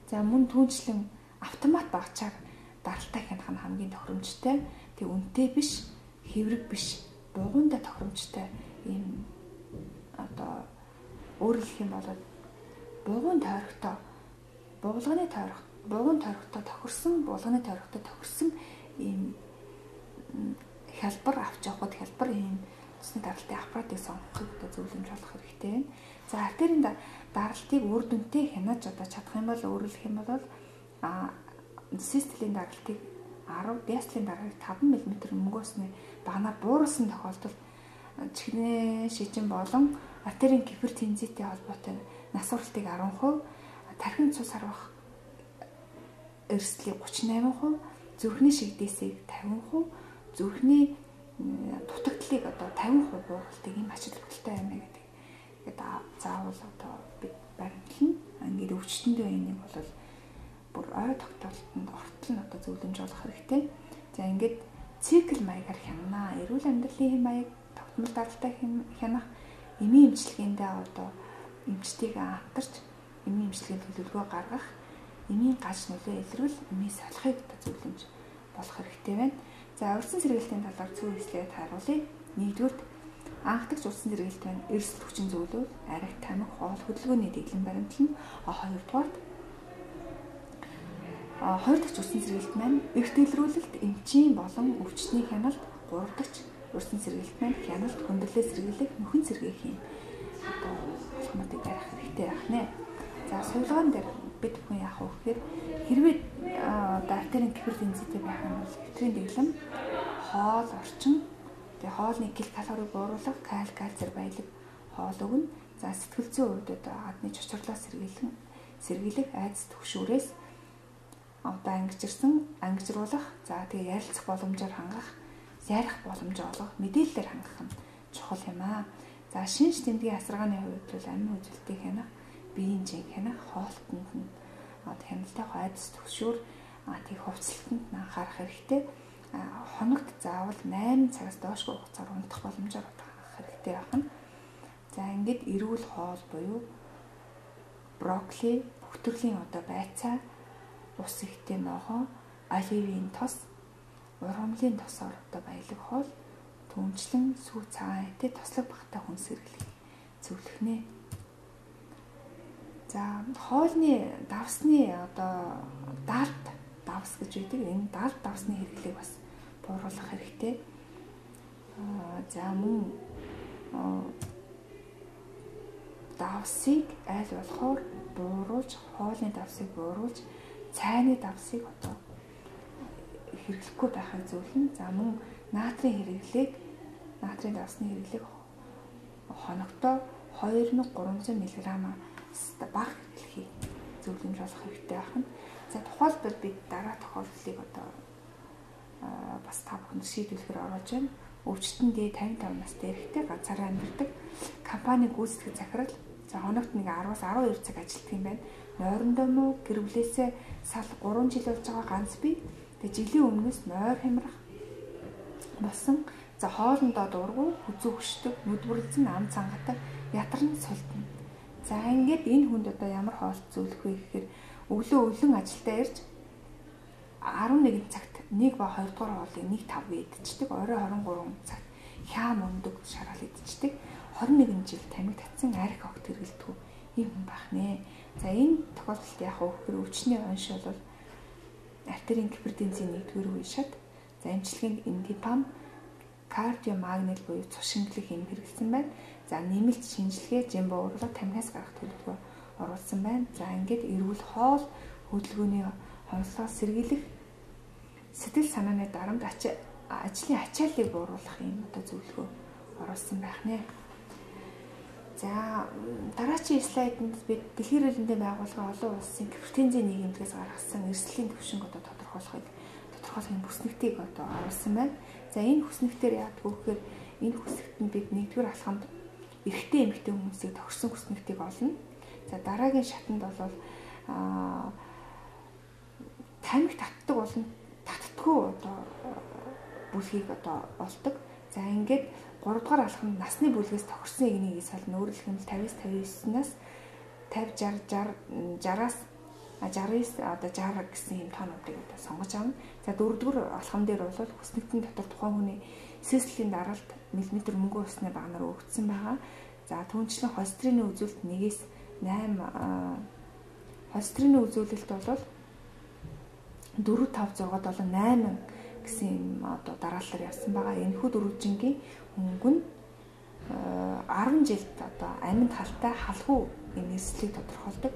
За мөн түүнчлэн автомат багчаар даралтаа хянах нь хамгийн тохиромжтой. Тэг үнэтэй биш, хэврэг биш, бугуунда тохиромжтой ийм өөрөөр хэлэх юм бол бугуун тойрогтой, булганы тохирсон ийм хялбар авч явахд хялбар ийм цэсний даралтын аппаратыг сонгохыг зөвлөмж болох хэрэгтэй байна. За артерийн даралтыг үр дүнтэй хянаж чадах юм бол өөрөөр хэлэх юм бол систолийн даралтыг 10, диастолийн даралтыг 5 мм мөнгөөсний багнаар бууруулсан тохиолдолд чихний шижин болон артерийн гипертензитэй холбоотой нас уралтыг 10%, тархин цус харвах эрсдлийг 38%, зүрхний шигдээсийг 50%, зүрхний дутагдлыг 50% бууруулдаг юм ач холбогдолтой юм гэдэг. Заавал бид баримтлан ингээд өвчтөндөө энийг бол бүр ой тогтоолтод ортол нь зөвлөмж олох хэрэгтэй. За ингээд цикл маягаар хянана. Эрүүл амьдралын маяг тогтмол даралтай хянах, эмийн эмчилгээндээ эмчтэйгээ хамтарч эмийн эмчилгээний төлөвлөгөө гаргах, эмийн гаж нөлөө илрүүл эмийн солихыг зөвлөмж болох хэрэгтэй байна. За урьдчилан сэргээлтийн талаар цөөн хэсгээд харуулъя. Нэгдүгээр анхдагч урьдчилан сэргээлт байна. Эрсдэл хүчин зөвлөл, ариг, тамхи, хоол, хөдөлгөөний дэглэм баримтлан. Хоёр дахь урьдчилан сэргээлт маань эрт илрүүлэлт, эмчийн болон өвчтний хяналт. Гурав дахь урьдчилан сэргээлт маань хяналт, хөндлөлөө сэргийлэх, нөхөн сэргээхийн алхмуудыг барих хэрэгтэй байх нэ. За сувилгаан дээр бид бүхэн яах вэ гэхээр хэрвээ артерийн гипертензитэй байх юм бол хэвтрийн дэглэм, хоол, орчин, тэгээ хоолны килокалорийг бууруулах, кальци баялаг хоол өгнө. За сэтгэл зүйн хувьд гадны чочрлоо сэргийлэх, айдас түгшүүрээс ангижруулах, за тэгээ ярилцах боломжоор хангах, ярих боломжоо олгох, мэдээлэлээр хангах нь чухал юм аа. За шинж тэмдгийн асаргааны хувьд бол амин үзүүлэлтийг хянах, биеийн жинг хянах, хоолтонд нь хяналттай айдас түгшүүр тэг хувцлалтанд анхаарах хэрэгтэй. Хоногт заавал 8 цагаас доошгүй хугацаар унтах боломжоор хангах хэрэгтэй байна. За ингээд эрүүл хоол буюу брокколи, бүх төрлийн байцаа, ус ихтэй ногоо, оливын тос, ургамлын тосоор баялаг хоол, түнчлэн сүү цагаан этэй тослог багтаа хүн сэргэлэх зөвлөх нэ. За хоолны давсны дард давс гэж үүдэг. Энэ дард давсны хэрэглийг бас бууруулах хэрэгтэй. За мөн давсыг аль болохоор бууруулж, хоолны давсыг бууруулж, цайны давсыг хэрэглэхгүй байхыг зөвлөнө. За мөн натрийн давсны хэрэглийг хоногтоо 2300 мг бага хэрэглэхийг зөвлөмж болох хэрэгтэй байна. За тухайлбал бид дараа тохиолдлыг бас та бүхэнд шийдвэрлэхээр оруулж байна. Өвчтөн дээд 55 настай эрэгтэй ганцаараа амьдардаг компани гүйцэтгэх захирал. За хоногт 10-аас 12 цаг ажилладаг юм байна. Нойрондоо муу гэр бүлээсээ сал 3 жил болж байгаа ганц бие. Тэгээ жилийн өмнөөс нойр хямрах болсон. За хоолндоо дургу, хүзүү хөшдөг, нүдвэрлэсэн ам цангатай, ятарн султна. За ингээд энэ хүнд ямар хоолт зөвлөх вэ гэхээр өглөө өлөн ажилдаа ирж 11 цагт 1 ба 2 дугаар хоолыг 1-5 идчихдэг. Орой 23 цагт хяам өндөг шараал идчихдэг. 21 жил тамиг татсан арх огт хэрэгэлдэг юм хүн байх нэ. За энэ тохиолдолд яг өгөхөр өвчний онш бол артерийн гипертензийн 1-р үе шат. За эмчилгээнд эндипам, кардиомагнит буюу цус шингэлэг хэм хэрэглэсэн байна. За нэмэлт шинжилгээ, жимбо урлаг, тамхинаас гарах төлөвлөгөө оруулсан байна. За ингээд эрүүл хоол, хөдөлгөөний хонслогоо сэргийлэх, сэтгэл санааны дарамт ажлын ачааллыг бууруулах юм одоо зөвлөгөө оруулсан байх нэ. За дараагийн слайданд бид дэлхийн эрүүл мэндийн байгууллагын олон улсын гипертензийн нийгэмдгээс гаргасан эрсдлийн түвшинг одоо тодорхойлохын хүснэгтийг одоо оруулсан байна. За энэ хүснэгтээр яадаг вэ гэхээр энэ хүснэгтэнд бид нэгдүгээр алхамд эрэгтэй эмэгтэй хүмүүсийг тохирсон хүснэгтийг олно. За дараагийн шатанд бол тамхи татдаг болон татдаггүй одоо бүлгийг одоо олдог. За ингээд 3 дугаар алхамд насны бүлгээс тохирсон игнийг солино. Өөрөөр хэлбэл 50-59-наас 50-60-60-аас 69 одоо 60 гэсэн юм тоонуудыг одоо сонгож авна. За 4 дугаар алхам дээр бол хүснэгтэн дотор тухайн хүний сэслийн даралт миллиметр мөнгөн усны багнаар өгөгдсөн байгаа. За түүнчлэн холестерины үзүүлэлт 1-ээс 8 холестерины үзүүлэлт бол 4, 5, 6, 7, 8 гэсэн юм одоо дараалалаар явсан байгаа. Энэхүү дөрвжингийн хөнгө нь 10 жилд одоо амьд халтай халхуу нэрслийг тодорхойлдог.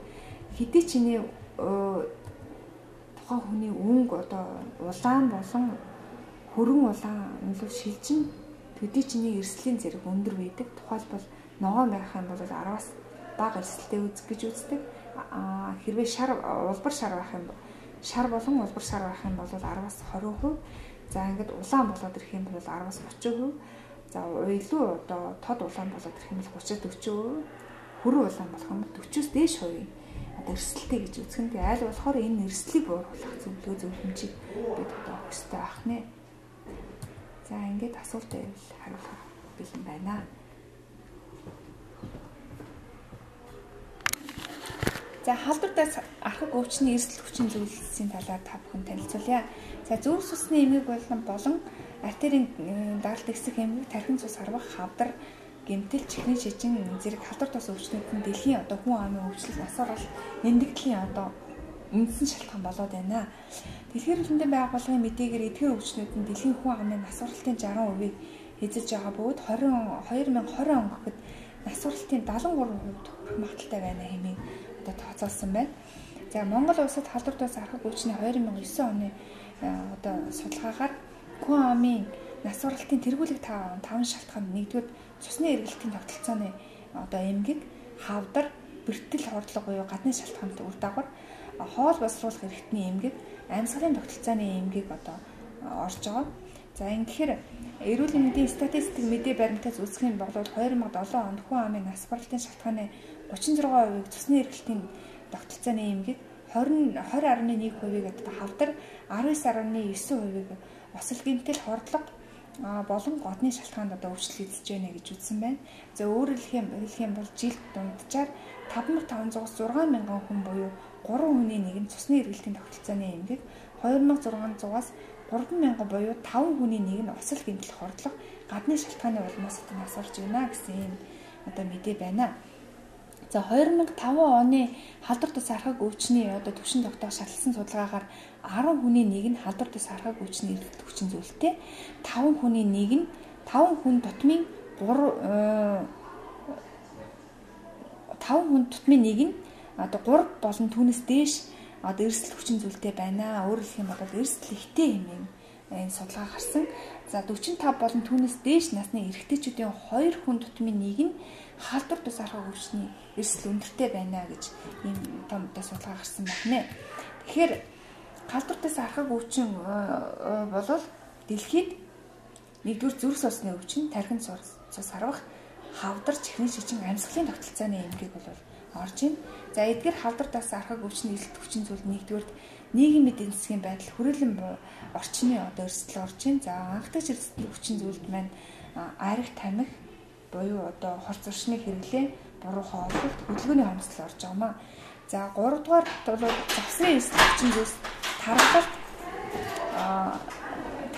Хэдий чиний тухайн хүний өнгө одоо улаан болон хөрөн улаан нөлөө шилжин төдий чиний эрсдлийн зэрэг өндөр байдаг. Тухайлбал ногоон байх юм бол 10-аас бага эрсдэлтэй үзэх гэж үздэг. Хэрвээ улбар шар байх юм шар болон улбар шар байх юм бол 10-аас 20%. За ингээд улаан болоод ирэх юм бол 10-аас 30%. За илүү одоо тод улаан болоод ирэх юм бол 30-40%. Хүрэн улаан болох юм 40-с дээш хувийн одоо эрсдэлтэй гэж үзэх нь. Айл болохоор энэ эрсдлийг бууруулах зөвлөгөө зөвлөмжийг бид одоо өгөх хэрэгтэй байх нэ. За ингээд асуулт байвал хариулах бэлэн байна. За халдвартаас архаг өвчний эрсдэл хүчин зүйлсийн талаар та бүхэн танилцуулъя. За зүрх судасны эмгэг болон артерийн даралт хэсэг эмгэг, тархин цус харвах, хавдар, гэмтэл, чихний шижин зэрэг халдвартаас өвчнүүд нь дэлхийн одоо хүн амын өвчлөл, нас орол, нэмэгдлийн одоо үндсэн шалтгаан болоод байна. Дэлхийн эрүүл мэндийн байгууллагын мэдээгээр эдгээр өвчнүүд нь дэлхийн хүн амын нас оролтын 60%-ийг эзэлж байгаа бөгөөд 2020 он гэхэд нас оролтын 73% хүрэх магадaltaй байна хэмээн одоо тооцоолсон байна. За Монгол улсад халдвартаас архаг өвчний 2009 оны одоо судалгаагаар хүн амын нас оролтын тэргүүлэх 5 шалтгаан нэгдүгээр цусны эргэлтийн тогтолцооны одоо эмгэг, хавдар, бэртэл хордлого буюу гадны шалтгаант үр дагавар, хоол боловсруулах эрхтний эмгэг, амьсгалын тогтолцооны эмгэг одоо орж байгаа. За ингэхээр эрүүл мэндийн статистик мэдээ баримтаас үзэх юм бол 2007 онд хүн амын нас баралтын шалтгааны 36%-ийг цусны эргэлтийн тогтолцооны эмгэг, 20.1%-ийг одоо хавдар, 19.9%-ийг осол гэмтэл хордлого болон годны шалтгаанд одоо өвчлөл эзэлж байна гэж үзсэн байна. За өөрөөр хэлэх юм бол жилд дунджаар 5500-аас 6000 хүн буюу 3 хүний нэг нь цусны эргэлтийн тогтолцооны эмгэг, 2600-аас 3000 буюу 5 хүний нэг нь осол гэмтэл хордлого гадны шалтгааны улмаас нас орж байна гэсэн юм одоо мэдээ байна. За 2005 оны халдвартаас архаг өвчний одоо түвшин тогтоох шатлсан судалгаагаар 10 хүний нэг нь халдвартаас архаг өвчний эргэлт хүчин зүйлтэй, 5 хүний нэг нь 5 хүн тутмын 5 хүн тутмын нэг нь одоо 3 болон түүнээс дээш одоо эрсдэл хүчин зүйлтэй байна. Өөрөөр хэлэх юм бол эрсдэл ихтэй хэмээн энэ судалгаа гарсан. За 45 болон түүнээс дээш насны эрэгтэйчүүдийн 2 хүн тутмын нэг нь халдвартаас архаг өвчний эрсдэл өндөртэй байна гэж ийм том судалгаа гарсан байна. Тэгэхээр халдвартаас архаг өвчин бол дэлхийд нэгдүгээр зүрх судасны өвчин, тархин цус харвах, хавдар, чихний шижин, амьсгалын тогтолцооны эмгэг бол орж ийн. За эдгээр халдвартаас архаг өвчний эрсдэл хүчин зүйл нэгдүгээр нийгмийн эдийн засгийн байдал, хүрээлэн орчны одоо эрсдэл орж ийн. За анхдагч эрсдэл хүчин зүйлд маань арх тамхи буюу одоо хорц орчны хэрэглээ, буруу хооллолт, хөдөлгөөний хомсдол орж байгаа маа. За 3 дугаар бол завсрын эрсдэл хүчин зүйлс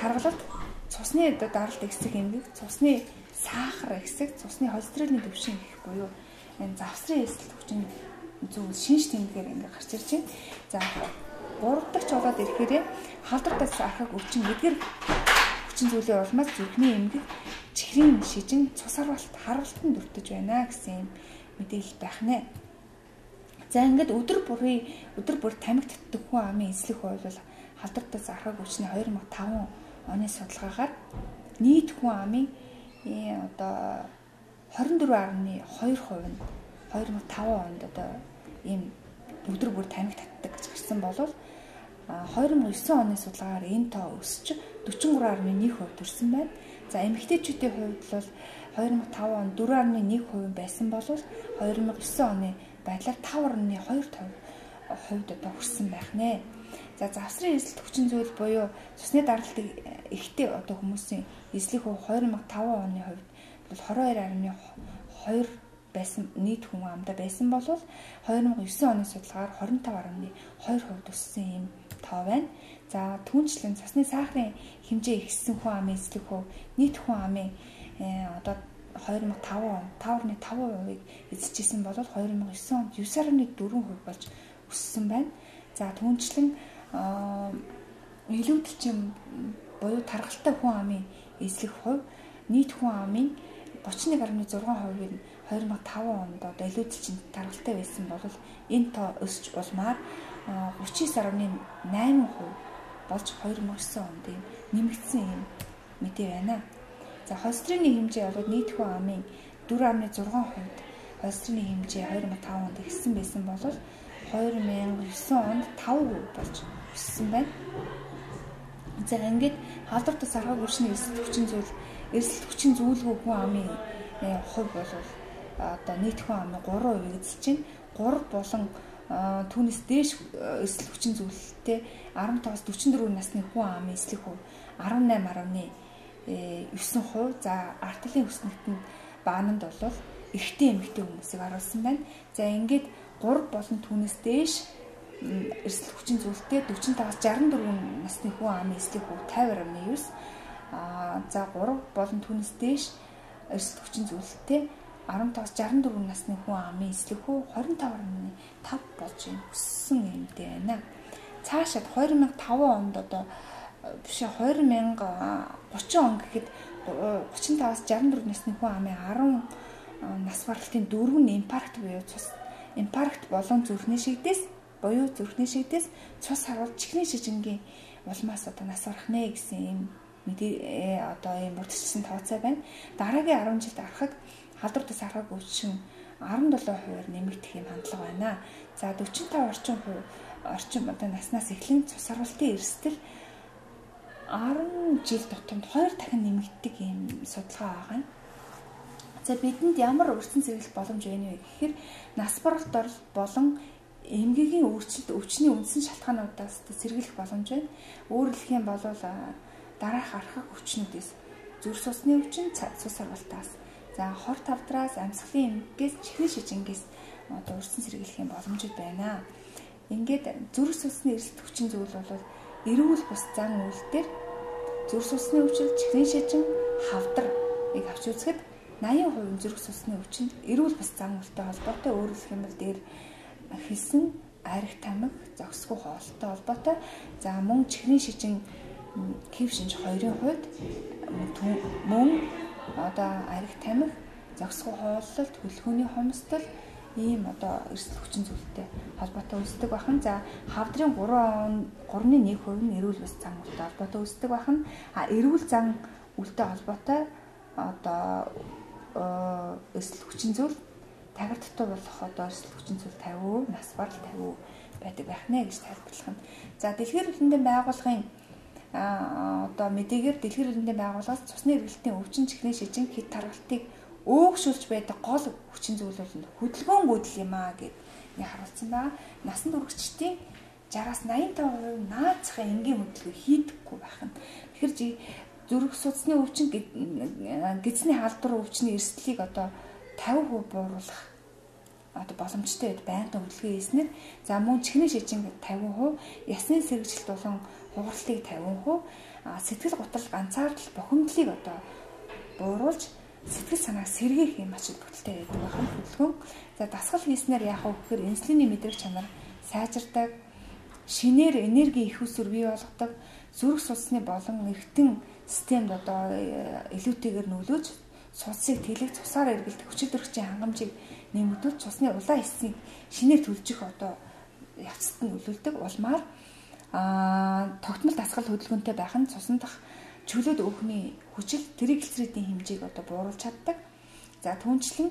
таргалалт, цусны даралт хэсэг эмгэг, цусны сахар хэсэг, цусны холестериний түвшин гэх буюу энэ завсрын эрсдэл хүчин зүйл шинж тэмдгээр ингээ гарч ирж байна. За 3 дахь болоод ирэхээр халдвартаас архаг өвчин эдгээр хүчин зүйлийн улмаас зүрхний эмгэг чихрийн шижин цус харвалтанд өртөж байна гэсэн юм мэдээлэл байх нэ. За ингээд өдөр бүр тамхи татдаг хүн амын эслэх хувь бол халдвартай зархаг хүчний 2005 оны судалгаагаар нийт хүн амын одоо 24.2% нь 2005 онд одоо ийм өдөр бүр тамхи татдаг гэж гарсан болов 2009 оны судалгаагаар энэ тоо өсч 43.1% төрсөн байна. За эмэгтэйчүүдийн хувьд бол 2005 онд 4.1% байсан бол 2009 оны байдлаар 5.2% одоо хүрсэн байх нэ. За завсрын эзэлт хүчин зүйл буюу цусны даралтыг ихтэй одоо хүмүүсийн эзлэх хувь 2005 оны хувьд бол 22.2 байсан нийт хүн амда байсан бол 2009 оны судалгаагаар 25.2% өссөн юм тоо байна. За түүнчлэн цусны сахарын хэмжээ ихссэн хүн амын эзлэх хувь нийт хүн амын одоо 2005 онд 5.5%-ийг эзэлжсэн бол 2009 онд 9.4% болж өссөн байна. За түүнчлэн илүүдэлчин буюу тархалтай хүн амын эзлэх хувь нийт хүн амын 31.6%-ийг 2005 онд одоо илүүдэлчин тархалтай байсан бол энэ тоо өсч улмаар 39.8% болж 2009 онд нэмэгдсэн юм мэдээ байна. За холестерины хэмжээ бол нийт хүн амын 4.6% холестерины хэмжээ 2005 онд ихсэн байсан бол 2009 онд 5% болж өссөн байна. За ингээд халдвартай сархаг хүчний эрсдэл хүчин зүйлгүй хүн амын хувь бол одоо нийт хүн амын 3% эзэлж байна. 3 болон түүнээс дээш эрсдэл хүчин зүйлтэй 15-аас 44 насны хүн амын эзлэх хувь 18.9%. За артлын хүснэгтэнд баананд бол эрэгтэй эмэгтэй хүмүүсийг харуулсан байна. За ингээд 3 болон түүнээс дээш эрсдэл хүчин зүйлтэй 45-аас 64 насны хүн амын эзлэх хувь 50.9. За 3 болон түүнээс дээш эрсдэл хүчин зүйлтэй 15-аас 64 насны хүн амын эзлэх хувь 25.5 болж өссөн юмтэй байна. Цаашаад 2005 онд одоо биш 2030 он гэхэд 35-аас 64 насны хүн амын 10 нас баралтын 4 нь инфаркт буюу цус инфаркт болон зүрхний шигдээс цус харуул чихрийн шижингийн улмаас одоо нас барах нэ гэсэн юм мэдээ одоо юм бүрдчихсэн тооцоо байна. Дараагийн 10 жилд арахад халдвартай сархаг өвчин 17% нэмэгдэх юм хандлага байна. За 45% орчим одоо наснаас эхлэн цус харуултын эрсдэл 10 жил тутамд 2 дахин нэмэгддэг юм судалгаа байгаа. За бидэнд ямар өрсөн зэрэглэх боломж байна вэ гэхээр нас баралт болон эмгэгийн өөрчлөлт өвчний үндсэн шалтгаануудаас сэргийлэх боломж байна. Өөрөөр хэлэх юм бол дараах архаг өвчнүүдээс зүрх судасны өвчин, цус харвалтаас, за хор тавдраас, амьсгалын эмгэгээс, чихрийн шижингээс одоо өрсөн сэргийлэх юм боломжууд байна. Ингээд зүрх судасны эрсдэл хүчин зүйл бол эрүүл бус зан үйлдэл зүрх судасны өвчин, чихрийн шижин, хавдрыг авч үзэхэд 80% зүрх судасны өвчин эрүүл бус зан үйлтэй холбоотой. Өөрөөр хэлэх юм бол дээр хэлсэн арх тамхи зогсгүй хоолтой холбоотой. За мөн чихрийн шижин хэв шинж 2-ын хувьд мөн одоо арх тамхи зогсгүй хооллолт хөлхөөний хомсдол ийм одоо эрсдэл хүчин зүйлтэй холбоотой үүсдэг бахан. За хавдрын 3.1% нь эрүүл бус зан үйлтэй холбоотой үүсдэг бахан. Эрүүл зан үйлтэй холбоотой одоо эрсдэл хүчин зүйл тагир дотор болох одоо эрсдэл хүчин зүйл 50%, нас барал 50% байдаг байх нэ гэж тайлбарлах нь. За дэлхийн эрүүл мэндийн байгууллагын одоо мэдээгээр дэлхийн эрүүл мэндийн байгууллагаас цусны эргэлтийн өвчин, чихрийн шижин, хит тархалтыг өөгшүүлж байдаг гол хүчин зүйл бол хөдөлгөөнгүйдэл юм аа гэж харуулсан байна. Насан туршидчдын 60-аас 85% наацхан энгийн хөдөлгөөн хийдэггүй байх нь. Тэгэхээр зүрх судасны өвчин гидсний халдвар өвчний эрсдлийг одоо 50% бууруулах одоо боломжтой байнгын хөдөлгөөн хийснээр за мөн чихрийн шижин 50%, ясны сэргэжилт болон хугарлыг 50%, сэтгэл готрол ганцаардал бухимдлыг одоо бууруулж сэтгэл санааг сэргээх юм ач холбогдолтой байдаг байх нь хөдөлгөөн. За дасгал хийснээр яах вэ гэхээр инсулиний мэдрэг чанар сайжирдаг, шинээр энерги их усүр бий болгодог, зүрх судасны болон эргэтэн системд одоо илүүтэйгээр нөлөөж цусыг тэлэг цусаар эргэлдэх хүчил төрөгчийн хангамжийг нэмэгдүүлж цусны улаан эсийг шинээр түлжих одоо явцад нь нөлөөлдөг улмаар тогтмол дасгал хөдөлгөөнтэй байх нь цусан дах чөлөөт өөхний хүчил тригглицеридийн хэмжээг одоо бууруулж чаддаг. За түүнчлэн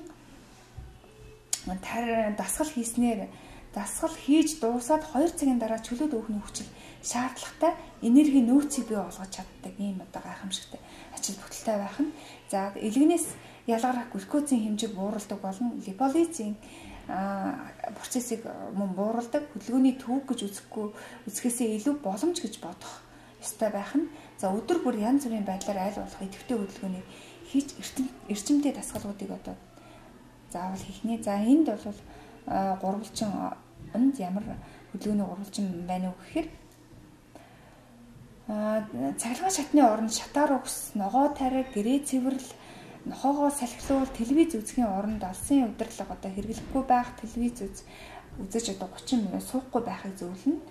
дасгал хийж дуусаад 2 цагийн дараа чөлөөт өөхний хүчил шаардлагатай энерги нөөцийг бий болгож чаддаг ийм одоо гайхамшигтай ачаал бүтэлтэй байх нь. За элэгнээс ялгарах глюкозын хэмжээг бууруулдаг болон липолизийн процессыг мөн бууруулдаг хөдөлгөөний төв гэж үзэхээсээ илүү боломж гэж бодох ёстой байх нь. За өдөр бүр янз бүрийн байдлаар аль болох идэвхтэй хөдөлгөөнийг хийж эрчимтэй дасгалуудыг одоо заавал хийх нэ. За энд бол гурвалжин ямар хөдөлгөөний гурвалжин байна уу гэхээр цахилгаан шатны оронд шатаар үхс, ногоо тариг, гэрээ цэвэрл, нохоогоо салхилуул, телевиз үзэхийн оронд алсын удирдлага одоо хэрэглэхгүй байх, телевиз үзэж одоо 30 минут суухгүй байхыг зөвлөнө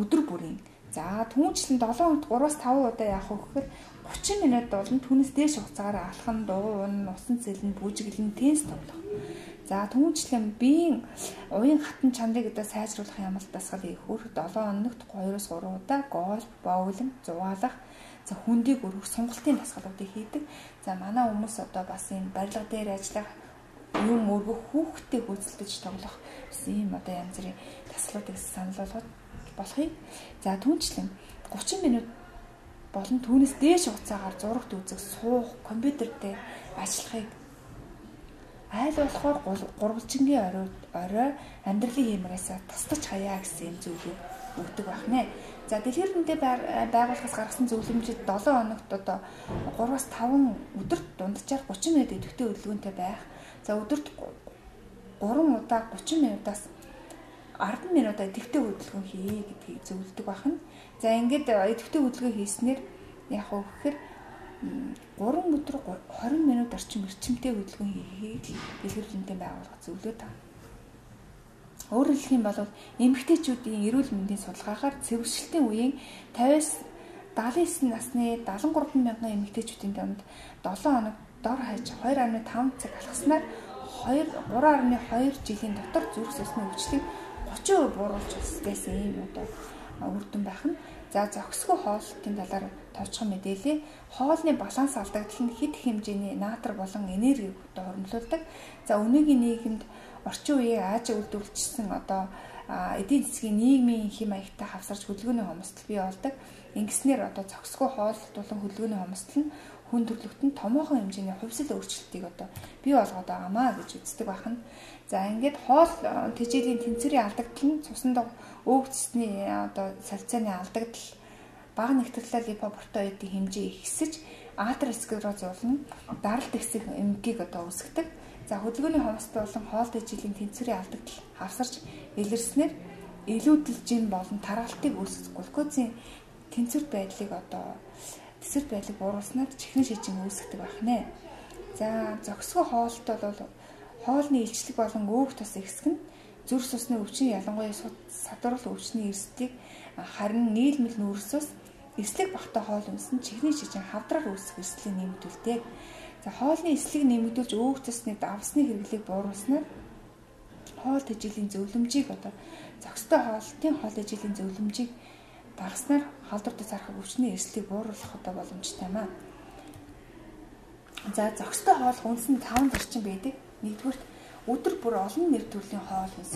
өдөр бүрийн. За түүнчлэн 7 хоногт 3-5 удаа яах вэ гэхээр 30 минут болно түүнээс дээш хугацаагаар алхан, дуун, усан цэлэн, бүжиглэн, тенс тоглох. За түүнчлэн биеийн уян хатан чанарыг одоо сайжруулах юм бол дасгал хийхүр 7 хоногт 2-3 удаа гольф, боулинг, зугаалах, за хүндийг өргөх сонголтын дасгалуудыг хийдэг. За манай хүмүүс одоо бас энэ барилга дээр ажиллах, юм өргөх, хүүхдтэй хөөцөлдөж тоглох ийм одоо янз бүрийн дасгалуудыг санал болгоод болохыг. За түүнчлэн 30 минут болон түүнээс дээш хугацаагаар зурагт үзэх, суух, компьютер дээр ажиллахыг айл болохоор гурвалжингийн орой амьдралын хиймээрээс тасдаж хаяа гэсэн юм зөвлөгөө өгдөг байх нэ. За дэлхийн эрдэмтэд байгууллагаас гаргасан зөвлөмжид 7 хоногт одоо 3-5 өдөрт дунджаар 30 минут идэвхтэй хөдөлгөөнтэй байх. За өдөрт 3 удаа 30 минутаас 10 минут идэвхтэй хөдөлгөөн хий гэдгийг зөвлөдөг байх нь. За ингээд идэвхтэй хөдөлгөөн хийснээр яг уу гэхээр 3 өдөр 20 минут орчим эрчимтэй хөдөлгөөн хийхийг дэлхийн эрдэмтэд байгууллага зөвлөдөг таа. Өөрөөр хэлэх юм бол эмэгтэйчүүдийн эрүүл мэндийн судалгаагаар цэвэршилтийн үеийн 50-79 насны 73 мянган эмэгтэйчүүдийн донд 7 хоног дор хаяж 2.5 цаг алхаснаар 3.2 жилийн дотор зүрх судасны өвчлийг 30% бууруулж байсан юм одоо үр дүн байх нь. За зохисгүй хооллолтын талаар товчхон мэдээлээ. Хоолны баланс алдагдал нь хэд хэмжээний наатар болон энергийг хөрвүүлдэг. За өнөөгийн нийгэмд орчин үеийг Аз үйлдвэрлэжсэн одоо эдийн засгийн нийгмийн хэм маягтай хавсарч хөдөлгөөний хомсдол бий болдог. Ингэснээр одоо зохисгүй хооллолт болон хөдөлгөөний хомсдол нь хүн төрөлхтөнд томоохон хэмжээний хувьсэл өөрчлөлтийг одоо бий болгоод байгаамаа гэж үздэг байна. За ингээд хоол тэжээлийн тэнцвэрийн алдагдал нь цуснд өөх цэсний одоо салцааны алдагдал, бага нэгтгэрлээ липопротеидын хэмжээ ихсэж атеросклероз болон даралт ихсэх эмгэгийг одоо үүсгэдэг. За хөдөлгөөний хомсдол болон хоол тэжээлийн тэнцвэрийн алдагдал хавсарч илэрснээр илүүдэлжин болон тархалтыг үүсгэх глюкозын тэнцвэр байдлыг бууруулснаар чихрийн шижин үүсгдэг байна. За зохисгүй хоолт бол хоолны илчлэг болон өөх тус ихсэх нь зүрх судасны өвчин ялангуяа садварл өвчний эрсдлийг харин нийлмэл нүүрсээс эслэг багтаа хоол өмсөн чихрийн шижин хавдраар үүсэх эрсдлийг нэмэгдүүлдэг. За хоолны эслийг нэмэгдүүлж өөх тусны давсны хэрэглийг бууруулснаар хоол тэжээлийн зөвлөмжийг зохистой хоолтын хоол тэжээлийн зөвлөмжийг багаснаар халдвар тус арах өвчний эрсдлийг бууруулах боломжтой маа. За зохистой хоол хүнс нь 5 зарчим байдаг. Нэгдүгürt өдөр бүр олон нэр төрлийн хоол хүнс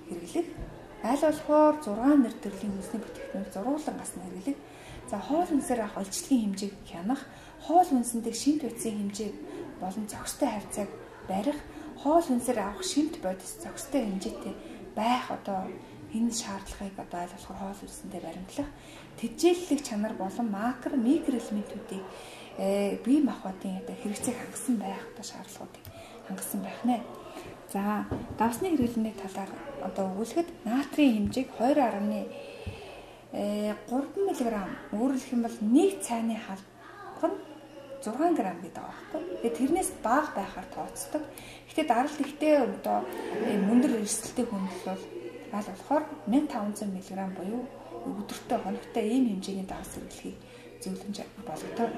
хэрэглэх. Аль болохоор 6 нэр төрлийн хүнсний бүтээгдэхүүн зургуулan гасна хэрэглэх. За хоол хүнсээр авах илчлэгийн хэмжээг хянах, хоол хүнсэндээ шинт бодисын хэмжээ болон зохистой хавцааг барих, хоол хүнсээр авах шинт бодис зохистой хэмжээтэй байх энэ шаардлагыг аль болохоор хоол хүнсэндээ баримтлах, тэжээллэх чанар болон макро микро элементүүдийг бие махбодын хэрэгцээг хангасан байх шаардлагуудыг хангасан байх нэ. За давсны хэрэглэний талаар өгүүлэхэд натрийн хэмжээг 2.3 мг өөрөөр хэлэх юм бол нэг цайны халбар нь 6 г гэдэг байгаа байхгүй. Тэгээд тэрнээс бага байхаар тооцдог. Гэхдээ даралт ихтэй мөндөр эрсдэлтэй хүнс бол аль болохоор 1500 мг буюу өдөртөө хоногтой ийм хэмжээний давс хэрэглэхийг зөвлөмж болгодог.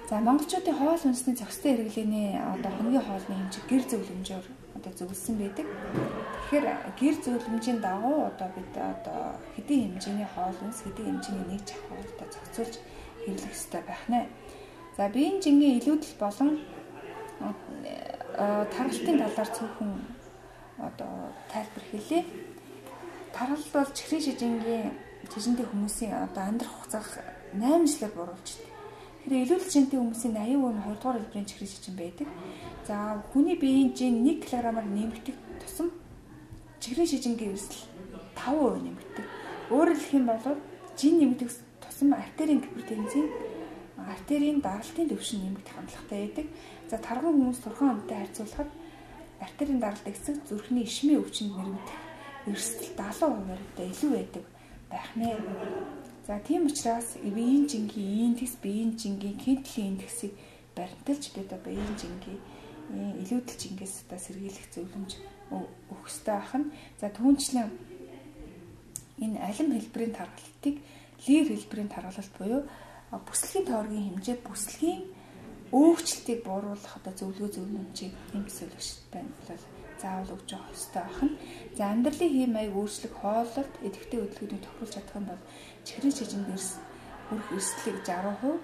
За монголчуудын хоол хүнсний зохистой хэрэглээний одоо хоногийн хоолны хэмжээ гэр зөвлөмжөөр одоо зөвлөсөн байдаг. Тэгэхээр гэр зөвлөмжийн дагуу одоо бид одоо хэдийн хэмжээний хоол хүнс, хэдийн хэмжээний нэг чах хоолтой зохицуулж хэрэглэх ёстой байх нэ. За биеийн жингийн илүүдэл болон тархалтын талаар цөөхөн одоо тайлбар хэлье. Тархалт бол чихрийн шижингийн хүмүүсийн одоо амьдрах хугацааг 8 жилээр буруулждаг. Тэгэхээр илүүдэл жинтэй хүмүүсийн 80% нь 2 дугаар хэлбэрийн чихрийн шижин байдаг. За хүний биеийн жин 1 кг-аар нэмэгдэх тусам чихрийн шижингийн эрсдэл 5% нэмэгддэг. Өөрөөр хэлэх юм бол жин нэмэгдэх тусам артерийн гипертензийн артерийн даралтын түвшин нэмэгдэх хандлагатай байдаг. За тарган хүмүүс турхан онтой харьцуулахад артерийн даралт эсрэг зүрхний ишмийн өвчнөд нэрвэгдэх эрсдэл 70% илүү байдаг байх нэ. За тийм учраас биеийн жингийн индекс, биеийн жингийн кинтлийн индексийг баримталж бид биеийн жингийн илүүдэл жингээс одоо сэргийлэх зөвлөмж өгөх ёстой ахна. За түүнчлэн энэ алим хэлбэрийн тархалтыг лир хэлбэрийн тархалт буюу бүслэгийн тойргийн хэмжээ, бүслэгийн өөрчлөлтийг бууруулах одоо зөвлөмжийг эм төлөвшөлттэй бол заавал өгж явах ёстой ахна. За амьдралын хэм маяг өөрчлөх, хооллолт, идэвхтэй хөдөлгөөнийг тохируулж чадах юм бол чихрийн шижинд хүрэх эрсдлийг 60%,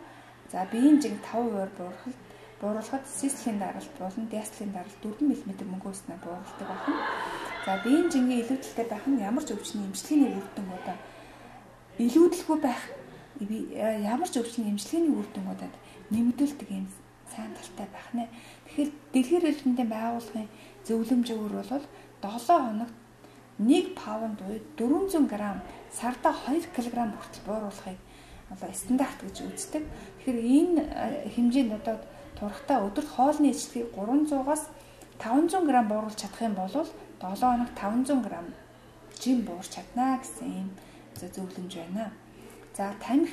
за биеийн жинг 5% бууруулахад систлийн даралт болон диастлийн даралт 4 мм мөнгөөснөө бууруулдаг байна. За биеийн жингийн илүүдэлтэй байх нь ямар ч өвчний эмчилгээний үр дүнгуудаа илүүдэлгүй байх ямар ч өвчний эмчилгээний үр дүнгуудад нэмэгдүүлдэг юм сайн талтай байх нэ. Тэгэхээр дэлхийн эрдэмтдийн байгууллагын зөвлөмжөөр бол 7 хоногт 1 паунд уйд 400 г сарда 2 кг хүртэл бууруулахыг одоо стандарт гэж үздэг. Тэгэхээр энэ хэмжээнд одоо турхтаа өдөрт хоолны эзлэгийг 300-аас 500 г бууруулж чадах юм бол 7 хоногт 500 г жим буурч чадна гэсэн юм зөвлөмж байна. За тамхи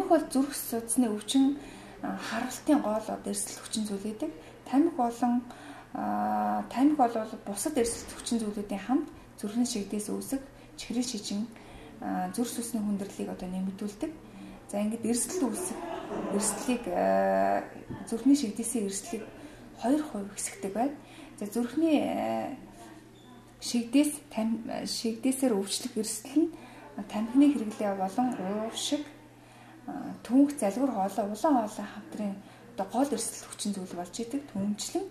бол зүрх судасны өвчин, харалтын гол эрсдэл хүчин зүйл гэдэг. Тамхи бол бусад эрсдэл хүчин зүйлүүдийн хамт зүрхний шигдээс үүсэх чихрийн шижин, зүрх сүсний хүндрэлийг одоо нэмэгдүүлдэг. За ингээд эрсдлийг зүрхний шигдээсийн эрсдлийг 2% хэсэгдэг байна. За зүрхний шигдээсээр өвчлөх эрсдэл нь тамхины хэрэглээ болон уушиг, түнх, залгуур хоолой, улаан хоолой хамтрын одоо гол эрсдэл хүчин зүйл болж идэг. Түүнчлэн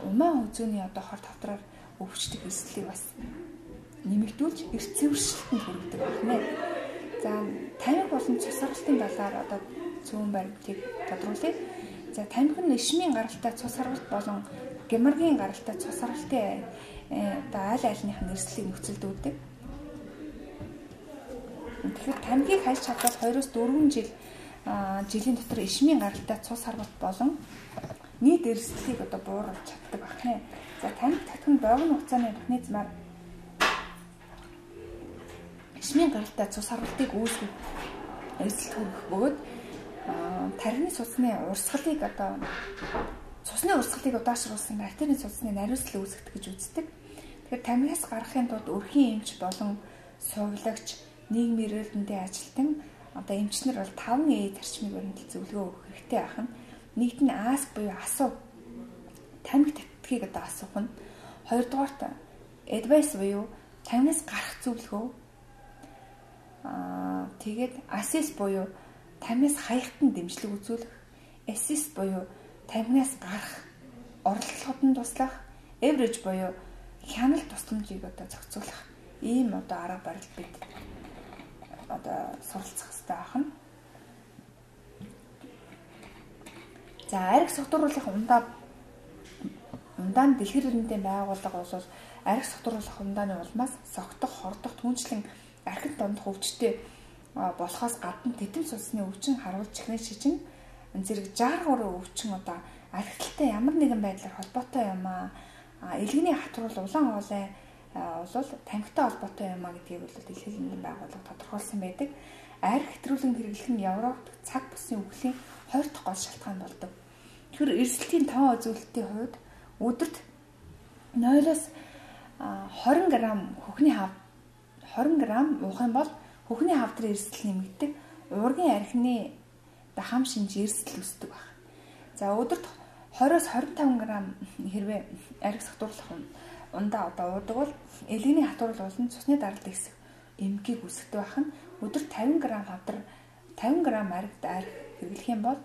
умаа үзүүний одоо хор тавдраар өвчтөг эрсдлийг бас нэмэгдүүлж эрс цэвэршилтэнд хүргэдэг байна. За тамхи болон цус харгалтын талаар одоо цөөн баримтыг тодруулъя. За тамхи нь ишмийн гаралтай цус харгалт болон геморгийн гаралтай цус харгалтын одоо аль альных нь эрсдлийг нөхцөлдүүлдэг. Тэгэхээр тамхиг хайж чадвал 2-4 жилийн дотор ишмийн гаралтай цус харгалт болон нийт эрсдлийг одоо бууруулж чаддаг байна. За тамхи татах нь богино хугацааны механизмаар ишмийн гаралтай цус харгалтыг үүсгэх эрсдэл хүргэх бөгөөд тархины цусны урсгалыг одоо цусны урсгалыг удаашруулсан артерийн цусны нариуслал үүсгэх гэж үздэг. Тэгэхээр тамхиас гарахын тулд өрхийн эмч болон сувлагч, нийгмийн эрдэмтдийн ажилтан одоо эмчнэр бол 5 зарчмыг баримтал зөвлөгөө өгөх хэрэгтэй ахна. Нэгт нь ask буюу асуу. Тамхи татдгийг одоо асуух нь. Хоёрдугаарт advice буюу тамхиас гарах зөвлөгөө. Тэгээд assist буюу тамхиас хаяхт нь дэмжлэг үзүүлэх. Assist буюу тамхиас гарах оролдлогод нь туслах. Average буюу хяналт тусламжийг одоо зохицуулах. Ийм одоо арга барил бид одоо суралцах хэрэгтэй ахна. За арх согтууруулах ундаа нь дэлхийн эрдэмтдийн байгууллага бол арх согтууруулах ундааны улмаас согтох, хордох, түнчлэн архид дондох өвчтөй болохоос гадна титэм цусны өвчин, харуул, чихрийн шижин зэрэг 63 өвчин одоо архиталтай ямар нэгэн байдлаар холбоотой юм аа. Илгэний хатруул, улаан хоолой бол тамхитай холбоотой юм а гэдгийг бол дэлхийн эрдэмтдийн байгууллага тодорхойлсон байдаг. Арх хэтрүүлэн хэрэглэх нь Европт цаг бүсийн үхлийн 20 дахь гол шалтгаан болдог. Тэгэхээр эрсдлийн тоон үзүүлэлтийн хувьд өдөрт 0-оос 20 г хөхний хав 20 г уух юм бол Хөхний хавдрын эрсдэл нэмэгдэг. Ургийн архины хам шинж эрсдэл үүсдэг байна. За өдөрт 20-25 г хэрвээ архи сатуурлах ундаа одоо уудаг бол элгэний хатуурал болон цусны даралт ихсэх эмгээг үүсгдэг байна. Өдөрт 50 г хавдар 50 г архи хэрэглэх юм бол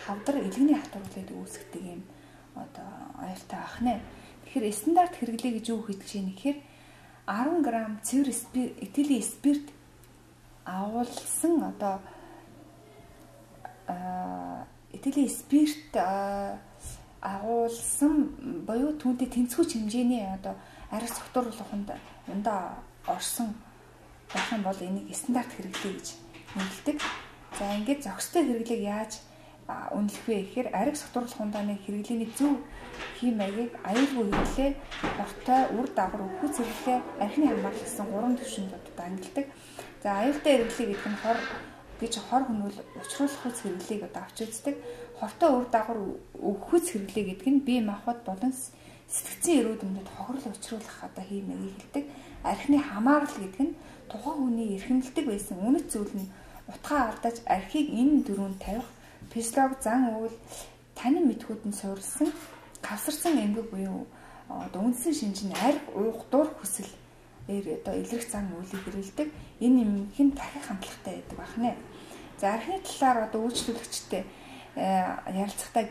хавдар элгэний хатуурлыг үүсгдэг юм одоо аюултай байна. Тэгэхээр стандарт хэрэглээ гэж юу хэлж байна гэхээр 10 г цэвэр этилийн спирт агуулсан одоо этилийн спирт агуулсан буюу түүнтэй тэнцвүүч хэмжээний одоо архи сатуурлах ундаа орсон байх юм бол энийг стандарт хэрэглээ гэж нэрлэдэг. За ингээд зохистой хэрэглээг яаж үнэлэх вэ гэхээр архи сатуурлах ундааны хэрэглээний зөв хий маягийг аюулгүй хэрэглээ, хортой, үр дагавар, өвхөц хэрэглээ, архины хамгаалал гэсэн 3 түвшинд одоо ангилдаг. За аюултай хэрэглээ гэдэг нь хор хөнөөл учруулах хүч хэрэглээг одоо авч үздэг. Хортой үр дагавар өвхөц хэрэглээ гэдэг нь бие махбод болон сэтгцийн эрүүдэмдэд хохирол учруулах одоо хий маягийг хэлдэг. Архины хамаарал гэдэг нь тухайн хүний эрхэмлдэг байсан үнэт зүйл нь утгаа алдаж архийг энэ дөрөнд тавих физиолог зан үйл танин мэдхүүд нь суурилсан гавсарсан эмгэг буюу одоо үндсэн шинж нь архи уух дур хүсэл одоо илрэх зан үйлийг хэрэглэдэг. Энэ эмгэг нь дахин хандлагатай байдаг байна. За архины талаар одоо үйлчлүүлэгчтэй ярилцахтаа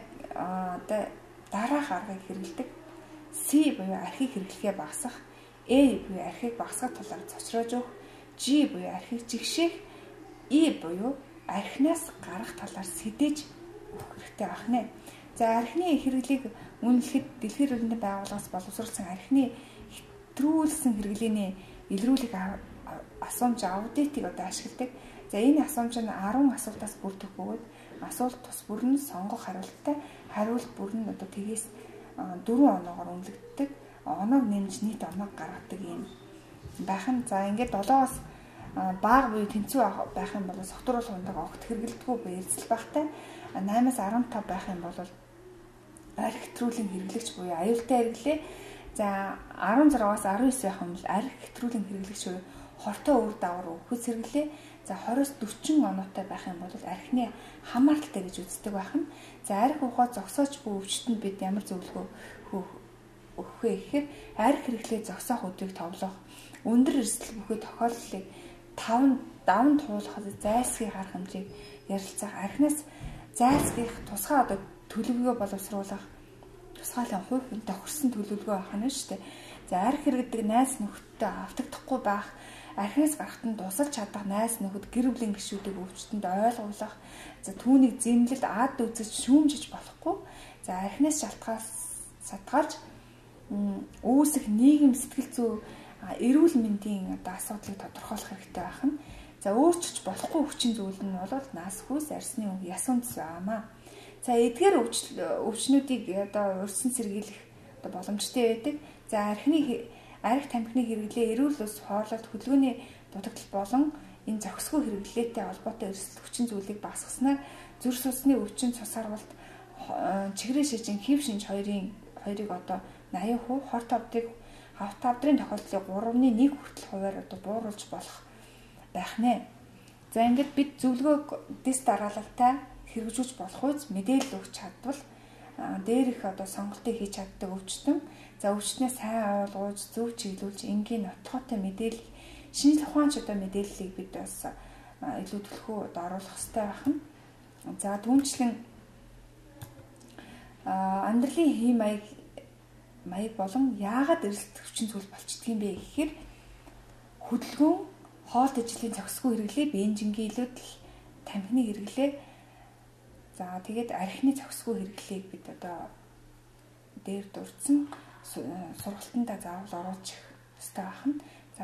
одоо дараах аргыг хэрэглэдэг. C буюу архийг хэрэглэхээ багасгах, A буюу архийг багасгах талаар цочроож өгөх, G буюу архийг жигшээх, E буюу архинаас гарах талаар сэдэж өгөх хэрэгтэй байна. За архины хэрэглээг үнэлэхэд дэлхийн эрдэнэ байгууллагаас боловсруулсан архины хэтрүүлсэн хэрэглээний илрүүлэх асуумж аудитыг одоо ашигладаг. За энэ асуумж нь 10 асуултаас бүрдэх бөгөөд асуулт тус бүр нь сонгох хариулттай, хариулт бүр нь одоо тгээс 4 оноогоор үнэлэгддэг. Оноог нэмж нийт оноог гаргадаг юм байхын. За ингээд 7-оос бага буюу тэнцүү байх юм бол согтууруулах ундааг огт хэрэглэдэггүй буюу эрсдэл багтай. 8-аас 15 байх юм бол архи хэтрүүлийн хэрэглэгч буюу аюултай хэрэглээ. За 16-аас 19 байх юм бол архи хэтрүүлийн хэрэглэгч буюу хортой үр дагавар өвхөц хэрэглээ. За 20-с 40 оноотой байх юм бол архины хамааралтай гэж үздэг байна. За архи ухаа зогсооч буй өвчтөнд бид ямар зөвлөгөө өгөх вэ гэхээр архи хэрэглээ зогсоох өдрийг товлох, өндөр эрсдэл бүхий тохиолдлыг даван туулах зайлсхийх арга хэмжээг ярилцах, архинаас зайлсхийх тусгай одоо төлөвлөгөө боловсруулах, тусгаалan хувь хүн тохирсон төлөвлөгөө авах нь шүү дээ. За архи хэрэгдэг найз нөхөдтэй автагдахгүй байх, архинаас гарахт нь тусалж чадах найз нөхөд гэр бүлийн гишүүдийг өвчтөнд ойлгуулах, за түүнийг зэмлэлд ад үзэж шүүмжиж болохгүй. За архинаас сатгаалж үүсэх нийгэм сэтгэл зүй эрүүл мэндийн одоо асуудлыг тодорхойлох хэрэгтэй байна. За өөрчилж болохгүй хүчин зүйл нь бол нас хүс арсны яс үндэс байнамаа. За эдгээр өвчнүүдийг одоо урьдчилан сэргийлэх одоо боломжтой байдаг. За архи тамхины хэрэглээ эрүүл ус хоолойд хөдөлгөөний дутагдал болон энэ зохисгүй хэрэглээтэй холбоотой эрсдэл хүчин зүйлийг багасгаснаар зүрх судасны өвчин цус харвалт чихрийн шижин хэв шинж хоёрыг одоо 80%, хорт хавдрын тохиолдлыг 3.1 хүртэл хувиар одоо бууруулж болох байх нэ. За ингээд бид зөвлөгөөг дэс дараалалтай хэрэгжүүлж болох үз мэдээлэл өгч чадвал дээрх одоо сонголтыг хийж чаддаг өвчтөн. За өвчтнээ сайн ойлгуулж, зөв чиглүүлж, энгийн нотлохотой мэдээлэл, шинжлэх ухаанч одоо мэдээллийг бид бас илүү төлхөө одоо оруулах хэрэгтэй байна. За түүнчлэн амьдралын хий маяг болон яагаад эрсдэл хүчин зүйл болчдөг юм бэ гэхээр хөдөлгөөн, хоол тэжээлийн зохисгүй хэрэглээ, бензингийн илүүдэл, тамхины хэрэглээ, за тэгээд архины зохисгүй хэрэглээг бид одоо дээр дурдсан сургалтандаа заавал оруулах хэрэгтэй байна. За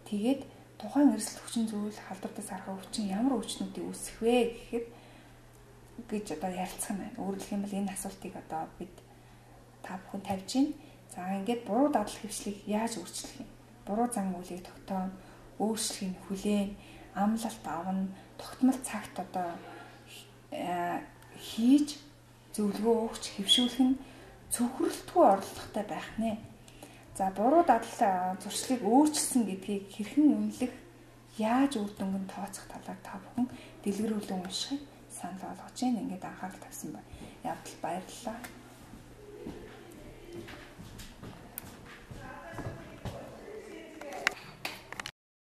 тэгээд тухайн эрсдэл хүчин зүйл халдвартаас арга өвчин ямар өвчнүүдийг үүсгэх вэ гэхэд гэж одоо ярилцах юм байна. Өөрөөр хэлбэл энэ асуултыг одоо бид та бүхэн тавьж байна. За ингээд буруу дадал хэвшлийг яаж өөрчлөх юм? Буруу зан үйлийг тогтооно, өөрчлөхийг хүлээн, амлалт авна, тогтмол цагт одоо хийж зөвлөгөө өгч хэвшүүлэх нь цөхрөлтгүй орлоготой байх нэ. За буруу дадал зуршлыг өөрчилсөн гэдгийг хэрхэн үнэлэх яаж үр дүнг нь тооцох талаар та бүхэн дэлгэрүүлэн уншихыг санал болгож байна. Ингээд анхаарал тавьсан явдал баярлалаа.